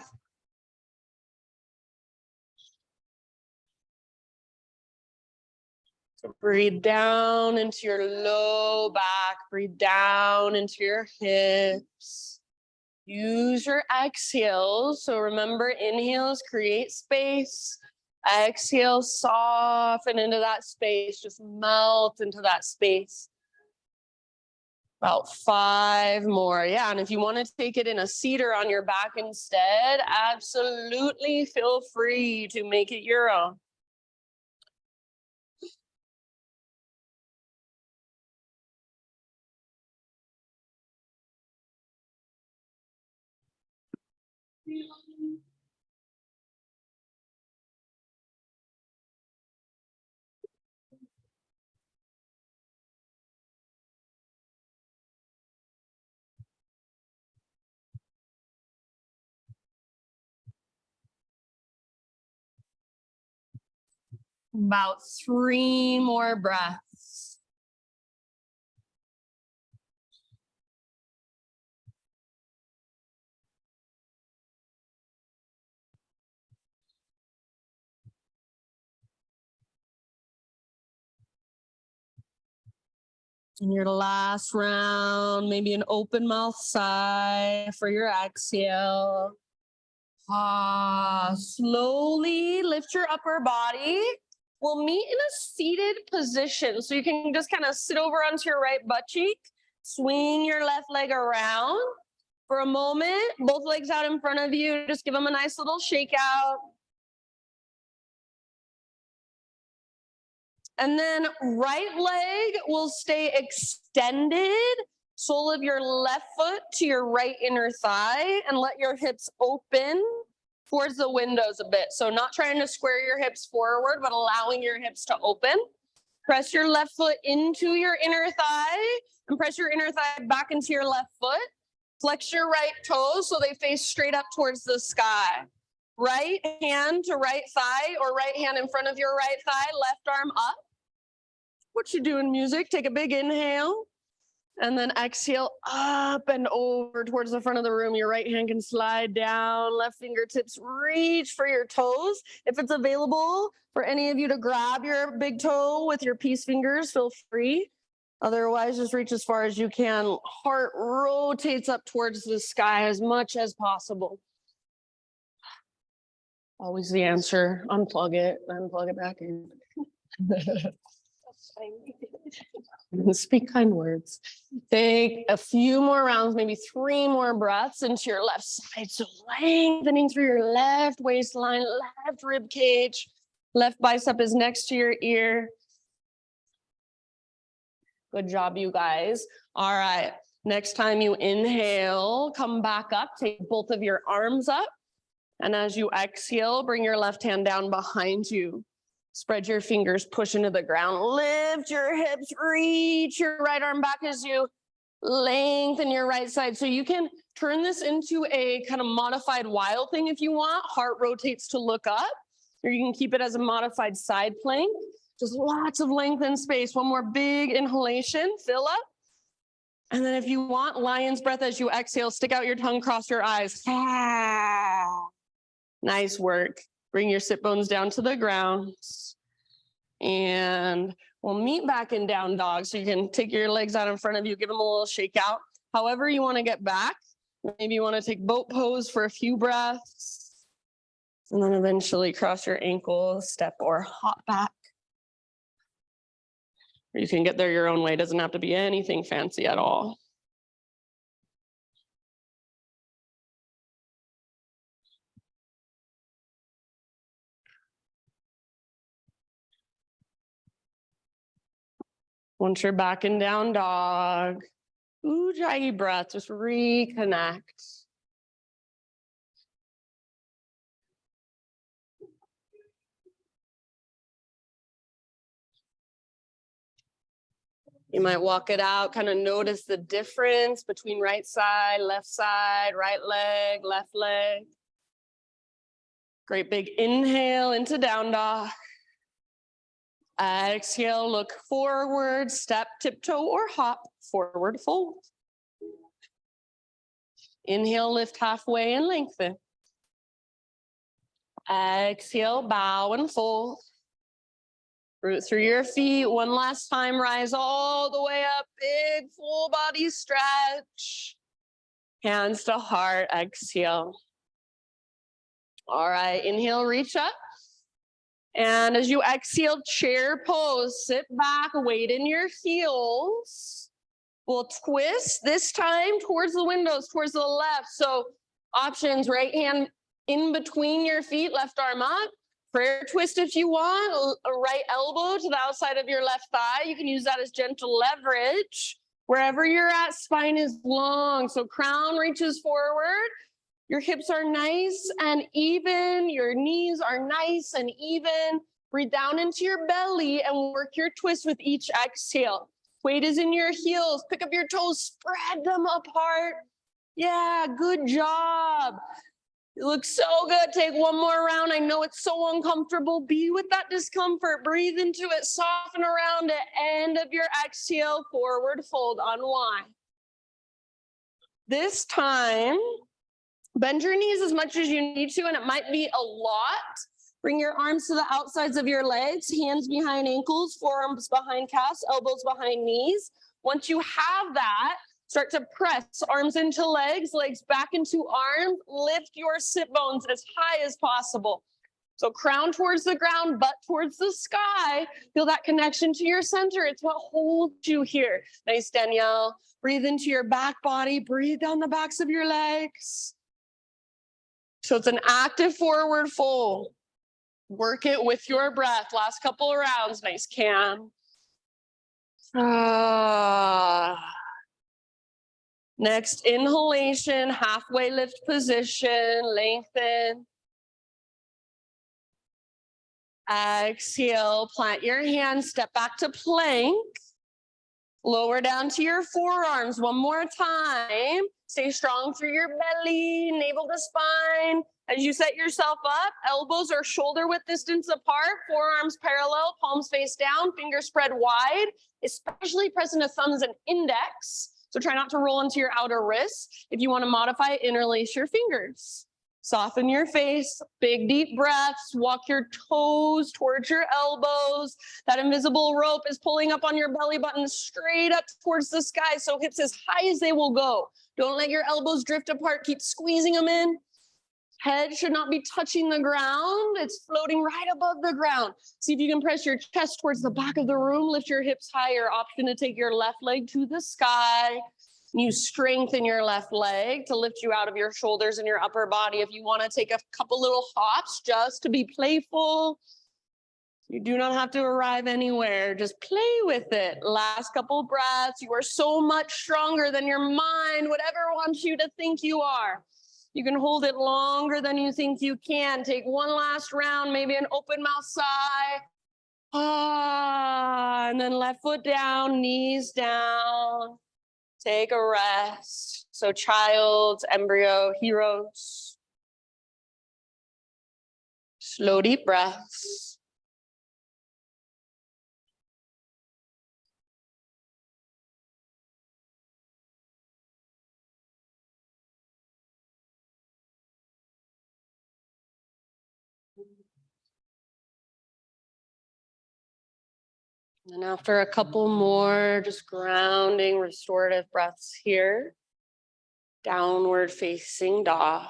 So breathe down into your low back, breathe down into your hips. Use your exhales. So remember, inhales create space. Exhale, soften into that space, just melt into that space. About 5 more. Yeah, and if you want to take it in a seater on your back instead, absolutely feel free to make it your own. About 3 more breaths. In your last round, maybe an open mouth sigh for your exhale. Slowly lift your upper body. We'll meet in a seated position. So you can just kind of sit over onto your right butt cheek, swing your left leg around for a moment, both legs out in front of you. Just give them a nice little shake out. And then right leg will stay extended, sole of your left foot to your right inner thigh, and let your hips open towards the windows a bit. So not trying to square your hips forward, but allowing your hips to open. Press your left foot into your inner thigh and press your inner thigh back into your left foot. Flex your right toes so they face straight up towards the sky. Right hand to right thigh or right hand in front of your right thigh, left arm up. What you doing, music? Take a big inhale and then exhale up and over towards the front of the room. Your right hand can slide down, left fingertips reach for your toes. If it's available for any of you to grab your big toe with your peace fingers, feel free. Otherwise, just reach as far as you can. Heart rotates up towards the sky as much as possible. Always the answer. Unplug it back in. Speak kind words. Take a few more rounds, maybe 3 more breaths into your left side. So lengthening through your left waistline, left rib cage, left bicep is next to your ear. Good job, you guys. All right. Next time you inhale, come back up, take both of your arms up. And as you exhale, bring your left hand down behind you. Spread your fingers, push into the ground, lift your hips, reach your right arm back as you Lengthen your right side. So you can turn this into a kind of modified wild thing if you want. Heart rotates to look up, or you can keep it as a modified side plank. Just lots of length and space. One more big inhalation, fill up. And then if you want, lion's breath as you exhale, stick out your tongue, cross your eyes. Nice work. Bring your sit bones down to the ground. And we'll meet back in down dog. So you can take your legs out in front of you, give them a little shake out. However you want to get back. Maybe you want to take boat pose for a few breaths. And then eventually cross your ankles, step or hop back. Or you can get there your own way. It doesn't have to be anything fancy at all. Once you're back in down dog, Ujjayi breath, just reconnect. You might walk it out, kind of notice the difference between right side, right leg, left leg. Great big inhale into down dog. Exhale, look forward, step, tiptoe, or hop, forward fold. Inhale, lift halfway and lengthen. Exhale, bow and fold. Root through your feet. One last time, rise all the way up. Big full body stretch. Hands to heart, exhale. All right, inhale, reach up. And as you exhale, chair pose, sit back, weight in your heels. We'll twist this time towards the windows, towards the left. So options, right hand in between your feet, left arm up. Prayer twist if you want, a right elbow to the outside of your left thigh. You can use that as gentle leverage. Wherever you're at, spine is long. So crown reaches forward. Your hips are nice and even. Your knees are nice and even. Breathe down into your belly and work your twist with each exhale. Weight is in your heels. Pick up your toes, spread them apart. Yeah, good job. It looks so good. Take one more round. I know it's so uncomfortable. Be with that discomfort. Breathe into it. Soften around it. End of your exhale, forward fold, unwind. This time, bend your knees as much as you need to, and it might be a lot. Bring your arms to the outsides of your legs, hands behind ankles, forearms behind calves, elbows behind knees. Once you have that, start to press arms into legs, legs back into arms. Lift your sit bones as high as possible. So crown towards the ground, butt towards the sky. Feel that connection to your center. It's what holds you here. Nice, Danielle. Breathe into your back body. Breathe down the backs of your legs. So it's an active forward fold. Work it with your breath. Last couple of rounds. Nice, Cam. Next inhalation, halfway lift position, lengthen. Exhale, plant your hands, step back to plank. Lower down to your forearms one more time. Stay strong through your belly, navel to spine. As you set yourself up, elbows are shoulder width distance apart, forearms parallel, palms face down, fingers spread wide, especially pressing the thumbs and index. So try not to roll into your outer wrists. If you want to modify, interlace your fingers. Soften your face, big deep breaths, walk your toes towards your elbows. That invisible rope is pulling up on your belly button straight up towards the sky, so hips as high as they will go. Don't let your elbows drift apart, keep squeezing them in. Head should not be touching the ground. It's floating right above the ground. See if you can press your chest towards the back of the room, lift your hips higher. Option to take your left leg to the sky. You strengthen your left leg to lift you out of your shoulders and your upper body. If you want to take a couple little hops just to be playful, you do not have to arrive anywhere. Just play with it. Last couple breaths. You are so much stronger than your mind would ever want you to think you are. You can hold it longer than you think you can. Take one last round, maybe an open mouth sigh. And then left foot down, knees down. Take a rest. So child, embryo, heroes. Slow, deep breaths. And after a couple more, just grounding, restorative breaths here. Downward facing dog.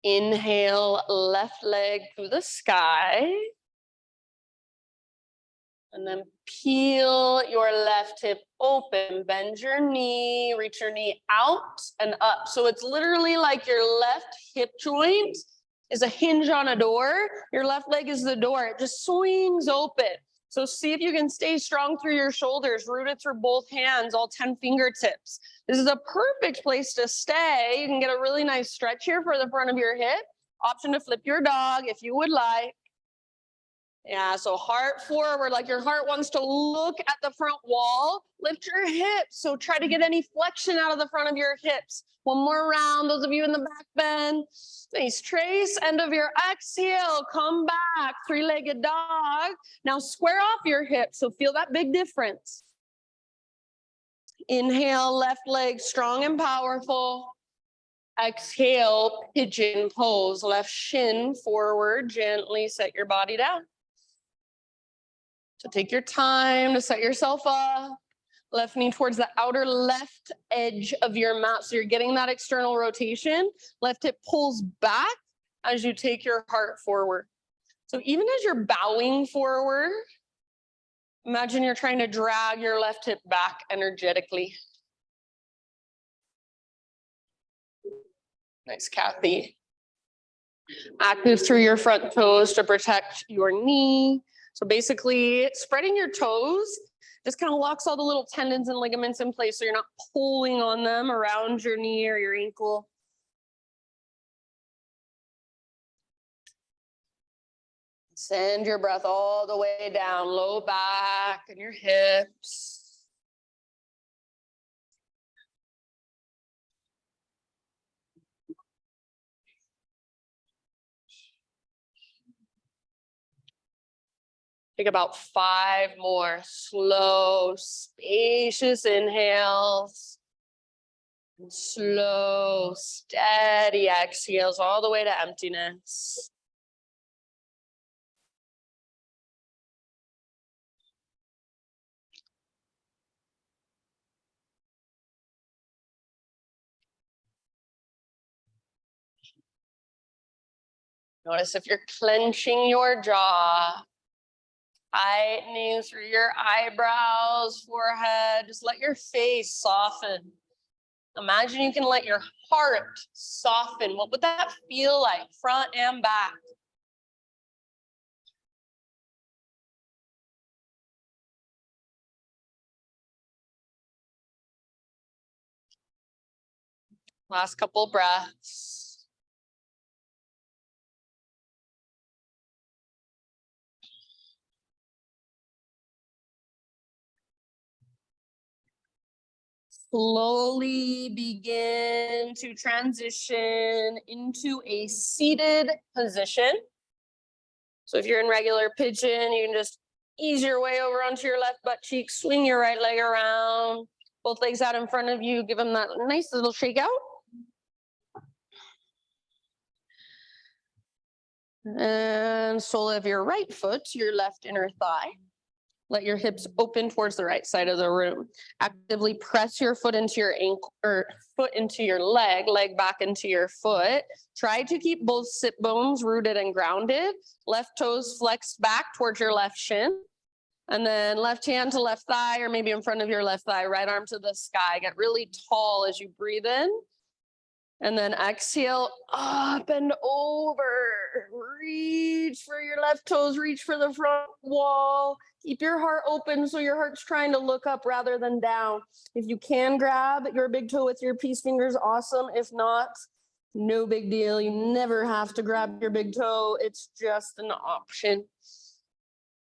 Inhale, left leg to the sky. And then peel your left hip open, bend your knee, reach your knee out and up. So it's literally like your left hip joint is a hinge on a door. Your left leg is the door. It just swings open. So see if you can stay strong through your shoulders, rooted through both hands, all 10 fingertips. This is a perfect place to stay. You can get a really nice stretch here for the front of your hip. Option to flip your dog if you would like. Yeah, so heart forward, like your heart wants to look at the front wall. Lift your hips. So try to get any flexion out of the front of your hips. One more round, those of you in the back bend. Nice trace, end of your exhale. Come back, three-legged dog. Now square off your hips, so feel that big difference. Inhale, left leg strong and powerful. Exhale, pigeon pose. Left shin forward, gently set your body down. So take your time to set yourself up. Left knee towards the outer left edge of your mat. So you're getting that external rotation. Left hip pulls back as you take your heart forward. So even as you're bowing forward, imagine you're trying to drag your left hip back energetically. Nice, Kathy. Active through your front toes to protect your knee. So basically, spreading your toes just kind of locks all the little tendons and ligaments in place so you're not pulling on them around your knee or your ankle. Send your breath all the way down, low back and your hips. Take about 5 more slow, spacious inhales. And slow, steady exhales all the way to emptiness. Notice if you're clenching your jaw, tightening through your eyebrows, forehead, just let your face soften. Imagine you can let your heart soften. What would that feel like, front and back? Last couple breaths. Slowly begin to transition into a seated position. So if you're in regular pigeon, you can just ease your way over onto your left butt cheek, swing your right leg around, both legs out in front of you, give them that nice little shake out. And sole of your right foot to your left inner thigh. Let your hips open towards the right side of the room. Actively press your foot into your ankle or foot into your leg, leg back into your foot. Try to keep both sit bones rooted and grounded. Left toes flexed back towards your left shin. And then left hand to left thigh, or maybe in front of your left thigh, right arm to the sky. Get really tall as you breathe in. And then exhale, up and over. Reach for your left toes, reach for the front wall. Keep your heart open so your heart's trying to look up rather than down. If you can grab your big toe with your peace fingers, awesome. If not, no big deal. You never have to grab your big toe. It's just an option.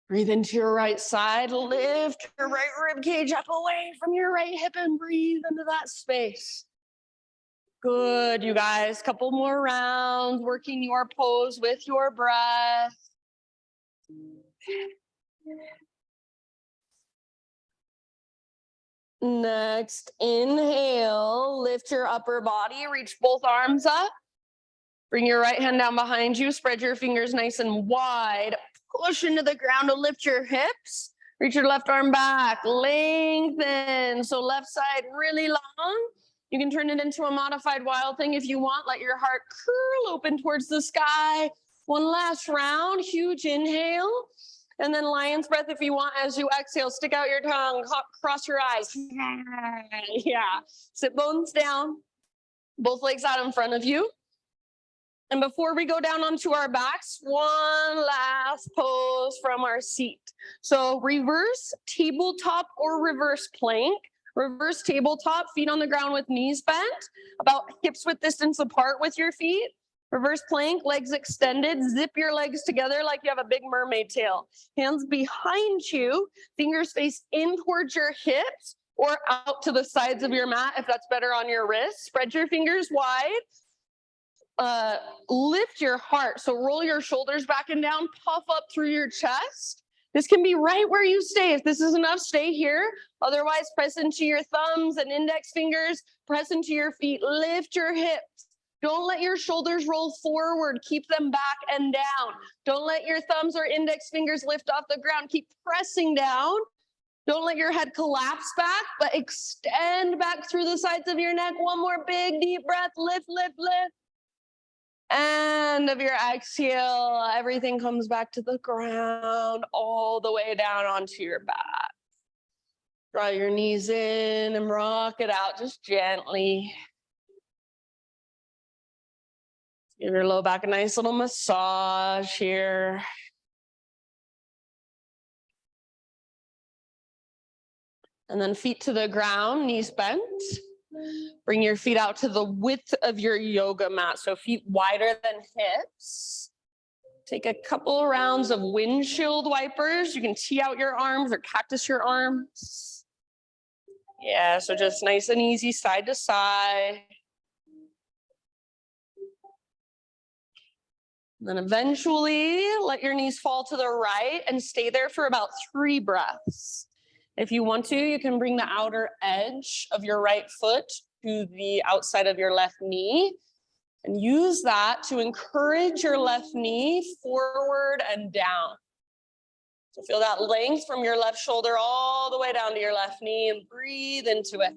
Breathe into your right side. Lift your right rib cage up away from your right hip and breathe into that space. Good, you guys. Couple more rounds, working your pose with your breath. Next, inhale, lift your upper body, reach both arms up. Bring your right hand down behind you, spread your fingers nice and wide. Push into the ground to lift your hips. Reach your left arm back, lengthen. So left side really long. You can turn it into a modified wild thing if you want. Let your heart curl open towards the sky. One last round, huge inhale. And then lion's breath if you want as you exhale. Stick out your tongue, cross your eyes. Yeah, sit bones down, both legs out in front of you. And before we go down onto our backs, one last pose from our seat. So reverse tabletop or reverse plank. Reverse tabletop, feet on the ground with knees bent, about hips width distance apart with your feet. Reverse plank, legs extended, zip your legs together like you have a big mermaid tail. Hands behind you, fingers face in towards your hips or out to the sides of your mat if that's better on your wrist. Spread your fingers wide. Lift your heart. So roll your shoulders back and down, puff up through your chest. This can be right where you stay. If this is enough, stay here. Otherwise, press into your thumbs and index fingers, press into your feet, lift your hips. Don't let your shoulders roll forward. Keep them back and down. Don't let your thumbs or index fingers lift off the ground. Keep pressing down. Don't let your head collapse back, but extend back through the sides of your neck. One more big, deep breath. Lift, lift, lift. End of your exhale, everything comes back to the ground, all the way down onto your back. Draw your knees in and rock it out just gently. Give your low back a nice little massage here. And then feet to the ground, knees bent. Bring your feet out to the width of your yoga mat. So feet wider than hips. Take a couple rounds of windshield wipers. You can tee out your arms or cactus your arms. Yeah, so just nice and easy side to side. And then eventually let your knees fall to the right and stay there for about 3 breaths. If you want to, you can bring the outer edge of your right foot to the outside of your left knee and use that to encourage your left knee forward and down. So feel that length from your left shoulder all the way down to your left knee and breathe into it.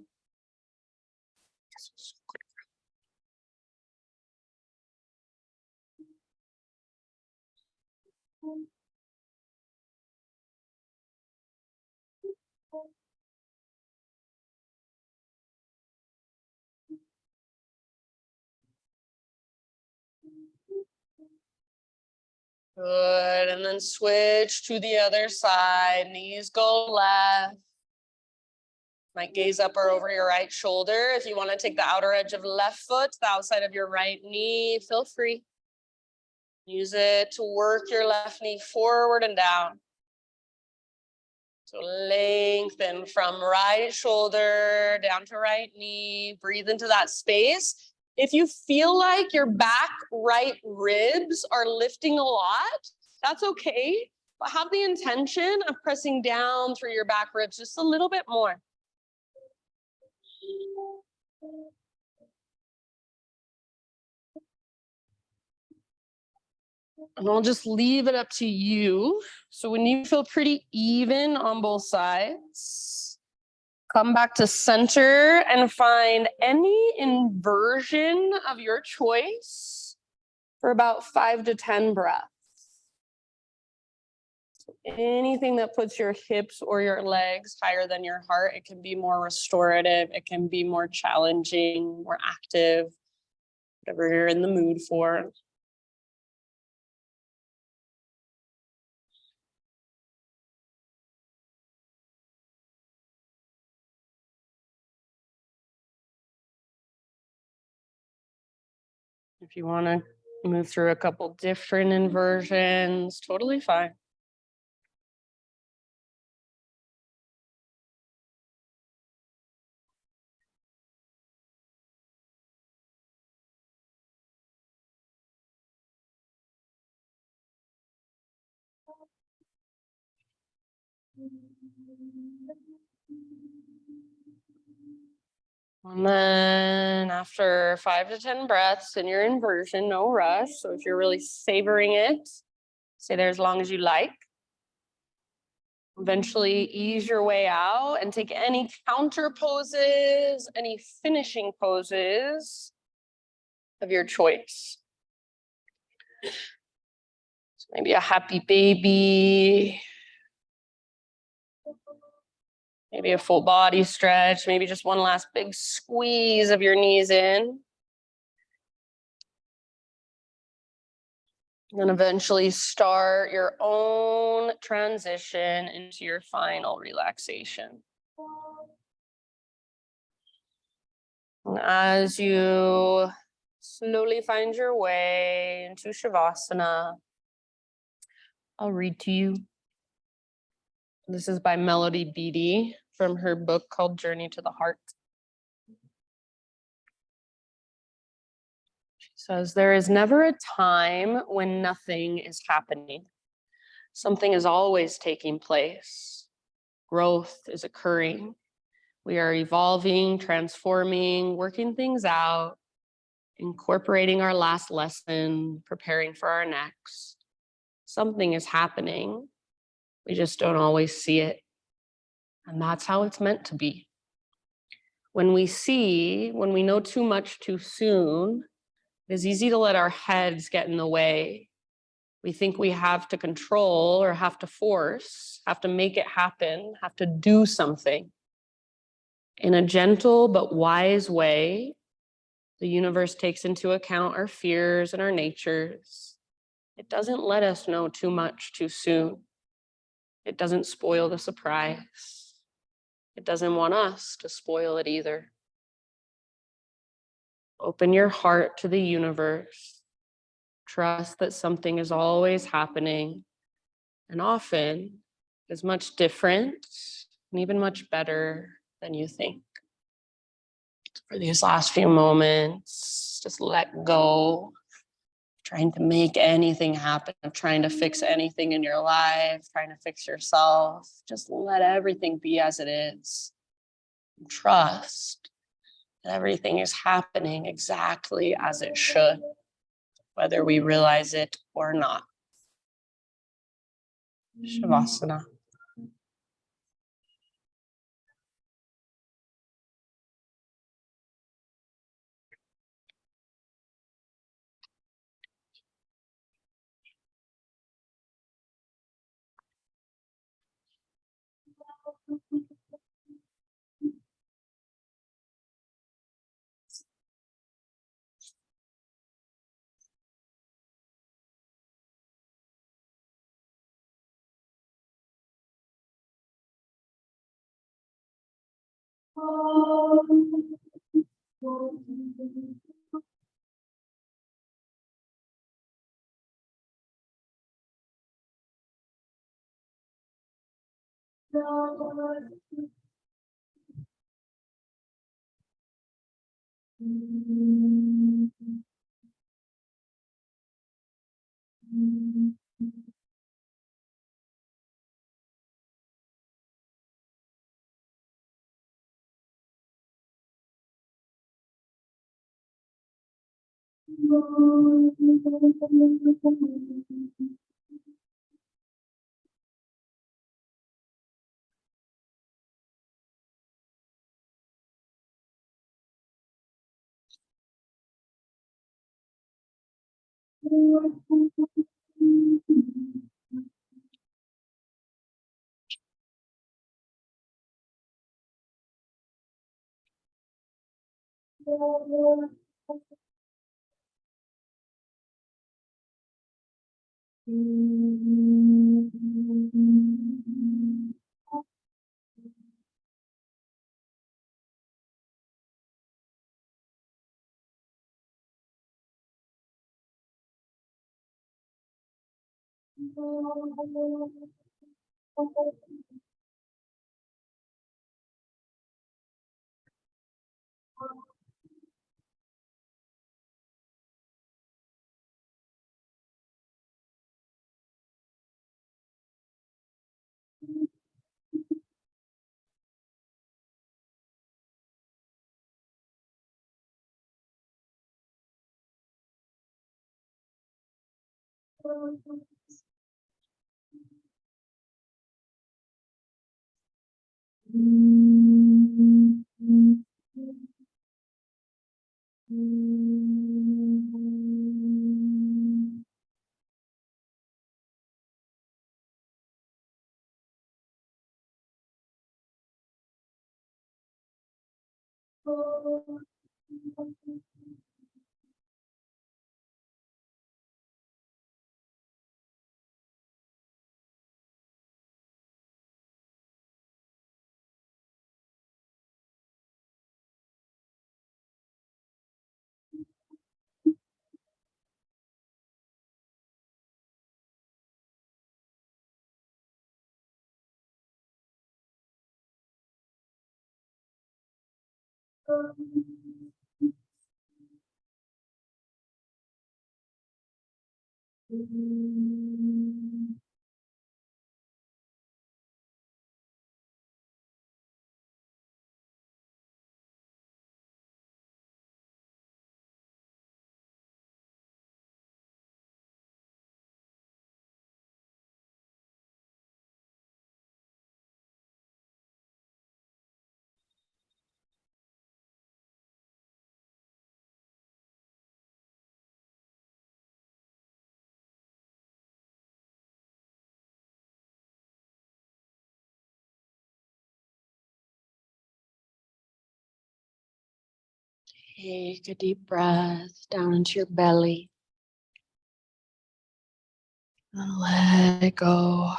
Good, and then switch to the other side. Knees go left. Might gaze up or over your right shoulder. If you want to take the outer edge of left foot, the outside of your right knee, feel free. Use it to work your left knee forward and down. So lengthen from right shoulder down to right knee. Breathe into that space. If you feel like your back right ribs are lifting a lot, that's okay. But have the intention of pressing down through your back ribs just a little bit more. And I'll just leave it up to you. So when you feel pretty even on both sides, come back to center and find any inversion of your choice for about 5 to 10 breaths. So anything that puts your hips or your legs higher than your heart. It can be more restorative. It can be more challenging, more active, whatever you're in the mood for. If you want to move through a couple different inversions, totally fine. And then after 5 to 10 breaths in your inversion, no rush. So if you're really savoring it, stay there as long as you like. Eventually ease your way out and take any counter poses, any finishing poses of your choice. So maybe a happy baby, maybe a full body stretch, maybe just one last big squeeze of your knees in. And then eventually start your own transition into your final relaxation. And as you slowly find your way into Shavasana, I'll read to you. This is by Melody Beattie from her book called Journey to the Heart. She says, there is never a time when nothing is happening. Something is always taking place. Growth is occurring. We are evolving, transforming, working things out, incorporating our last lesson, preparing for our next. Something is happening. We just don't always see it. And that's how it's meant to be. When we know too much too soon, it is easy to let our heads get in the way. We think we have to control or have to force, have to make it happen, have to do something. In a gentle but wise way, the universe takes into account our fears and our natures. It doesn't let us know too much too soon. It doesn't spoil the surprise. It doesn't want us to spoil it either. Open your heart to the universe. Trust that something is always happening, and often is much different and even much better than you think. For these last few moments, just let go, trying to make anything happen, of trying to fix anything in your life, trying to fix yourself. Just let everything be as it is. Trust that everything is happening exactly as it should, whether we realize it or not. Shavasana. Take a deep breath down into your belly. And let it go.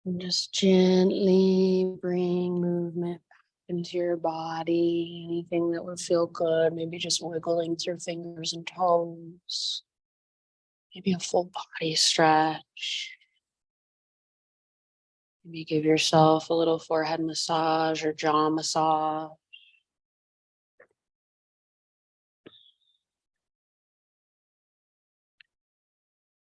And just gently bring movement back into your body. Anything that would feel good. Maybe just wiggling through fingers and toes. Maybe a full body stretch. Maybe give yourself a little forehead massage or jaw massage.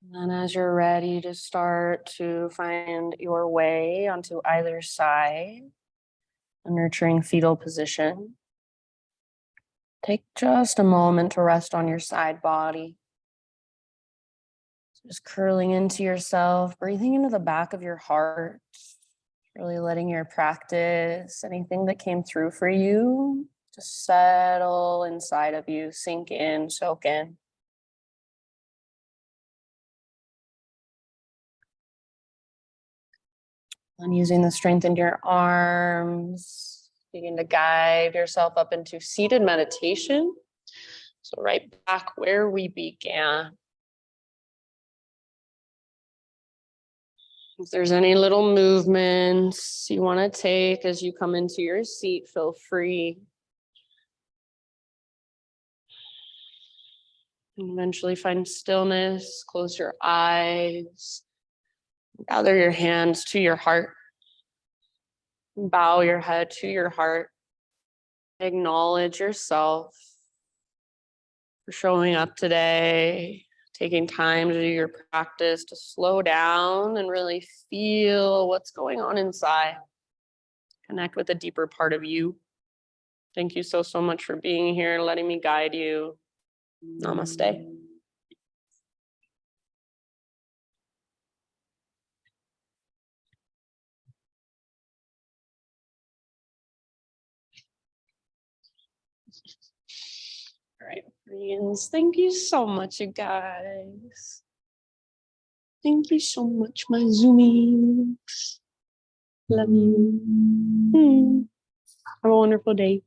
And then as you're ready to start to find your way onto either side, a nurturing fetal position, take just a moment to rest on your side body. Just curling into yourself, breathing into the back of your heart, really letting your practice, anything that came through for you, just settle inside of you, sink in, soak in. And using the strength in your arms, begin to guide yourself up into seated meditation. So right back where we began. If there's any little movements you want to take as you come into your seat, feel free. And eventually find stillness, close your eyes, gather your hands to your heart, bow your head to your heart, acknowledge yourself for showing up today, taking time to do your practice, to slow down and really feel what's going on inside. Connect with a deeper part of you. Thank you so much for being here, letting me guide you. Namaste. All right, friends, thank you so much, you guys. Thank you so much, my Zoomies. Love you. Have a wonderful day.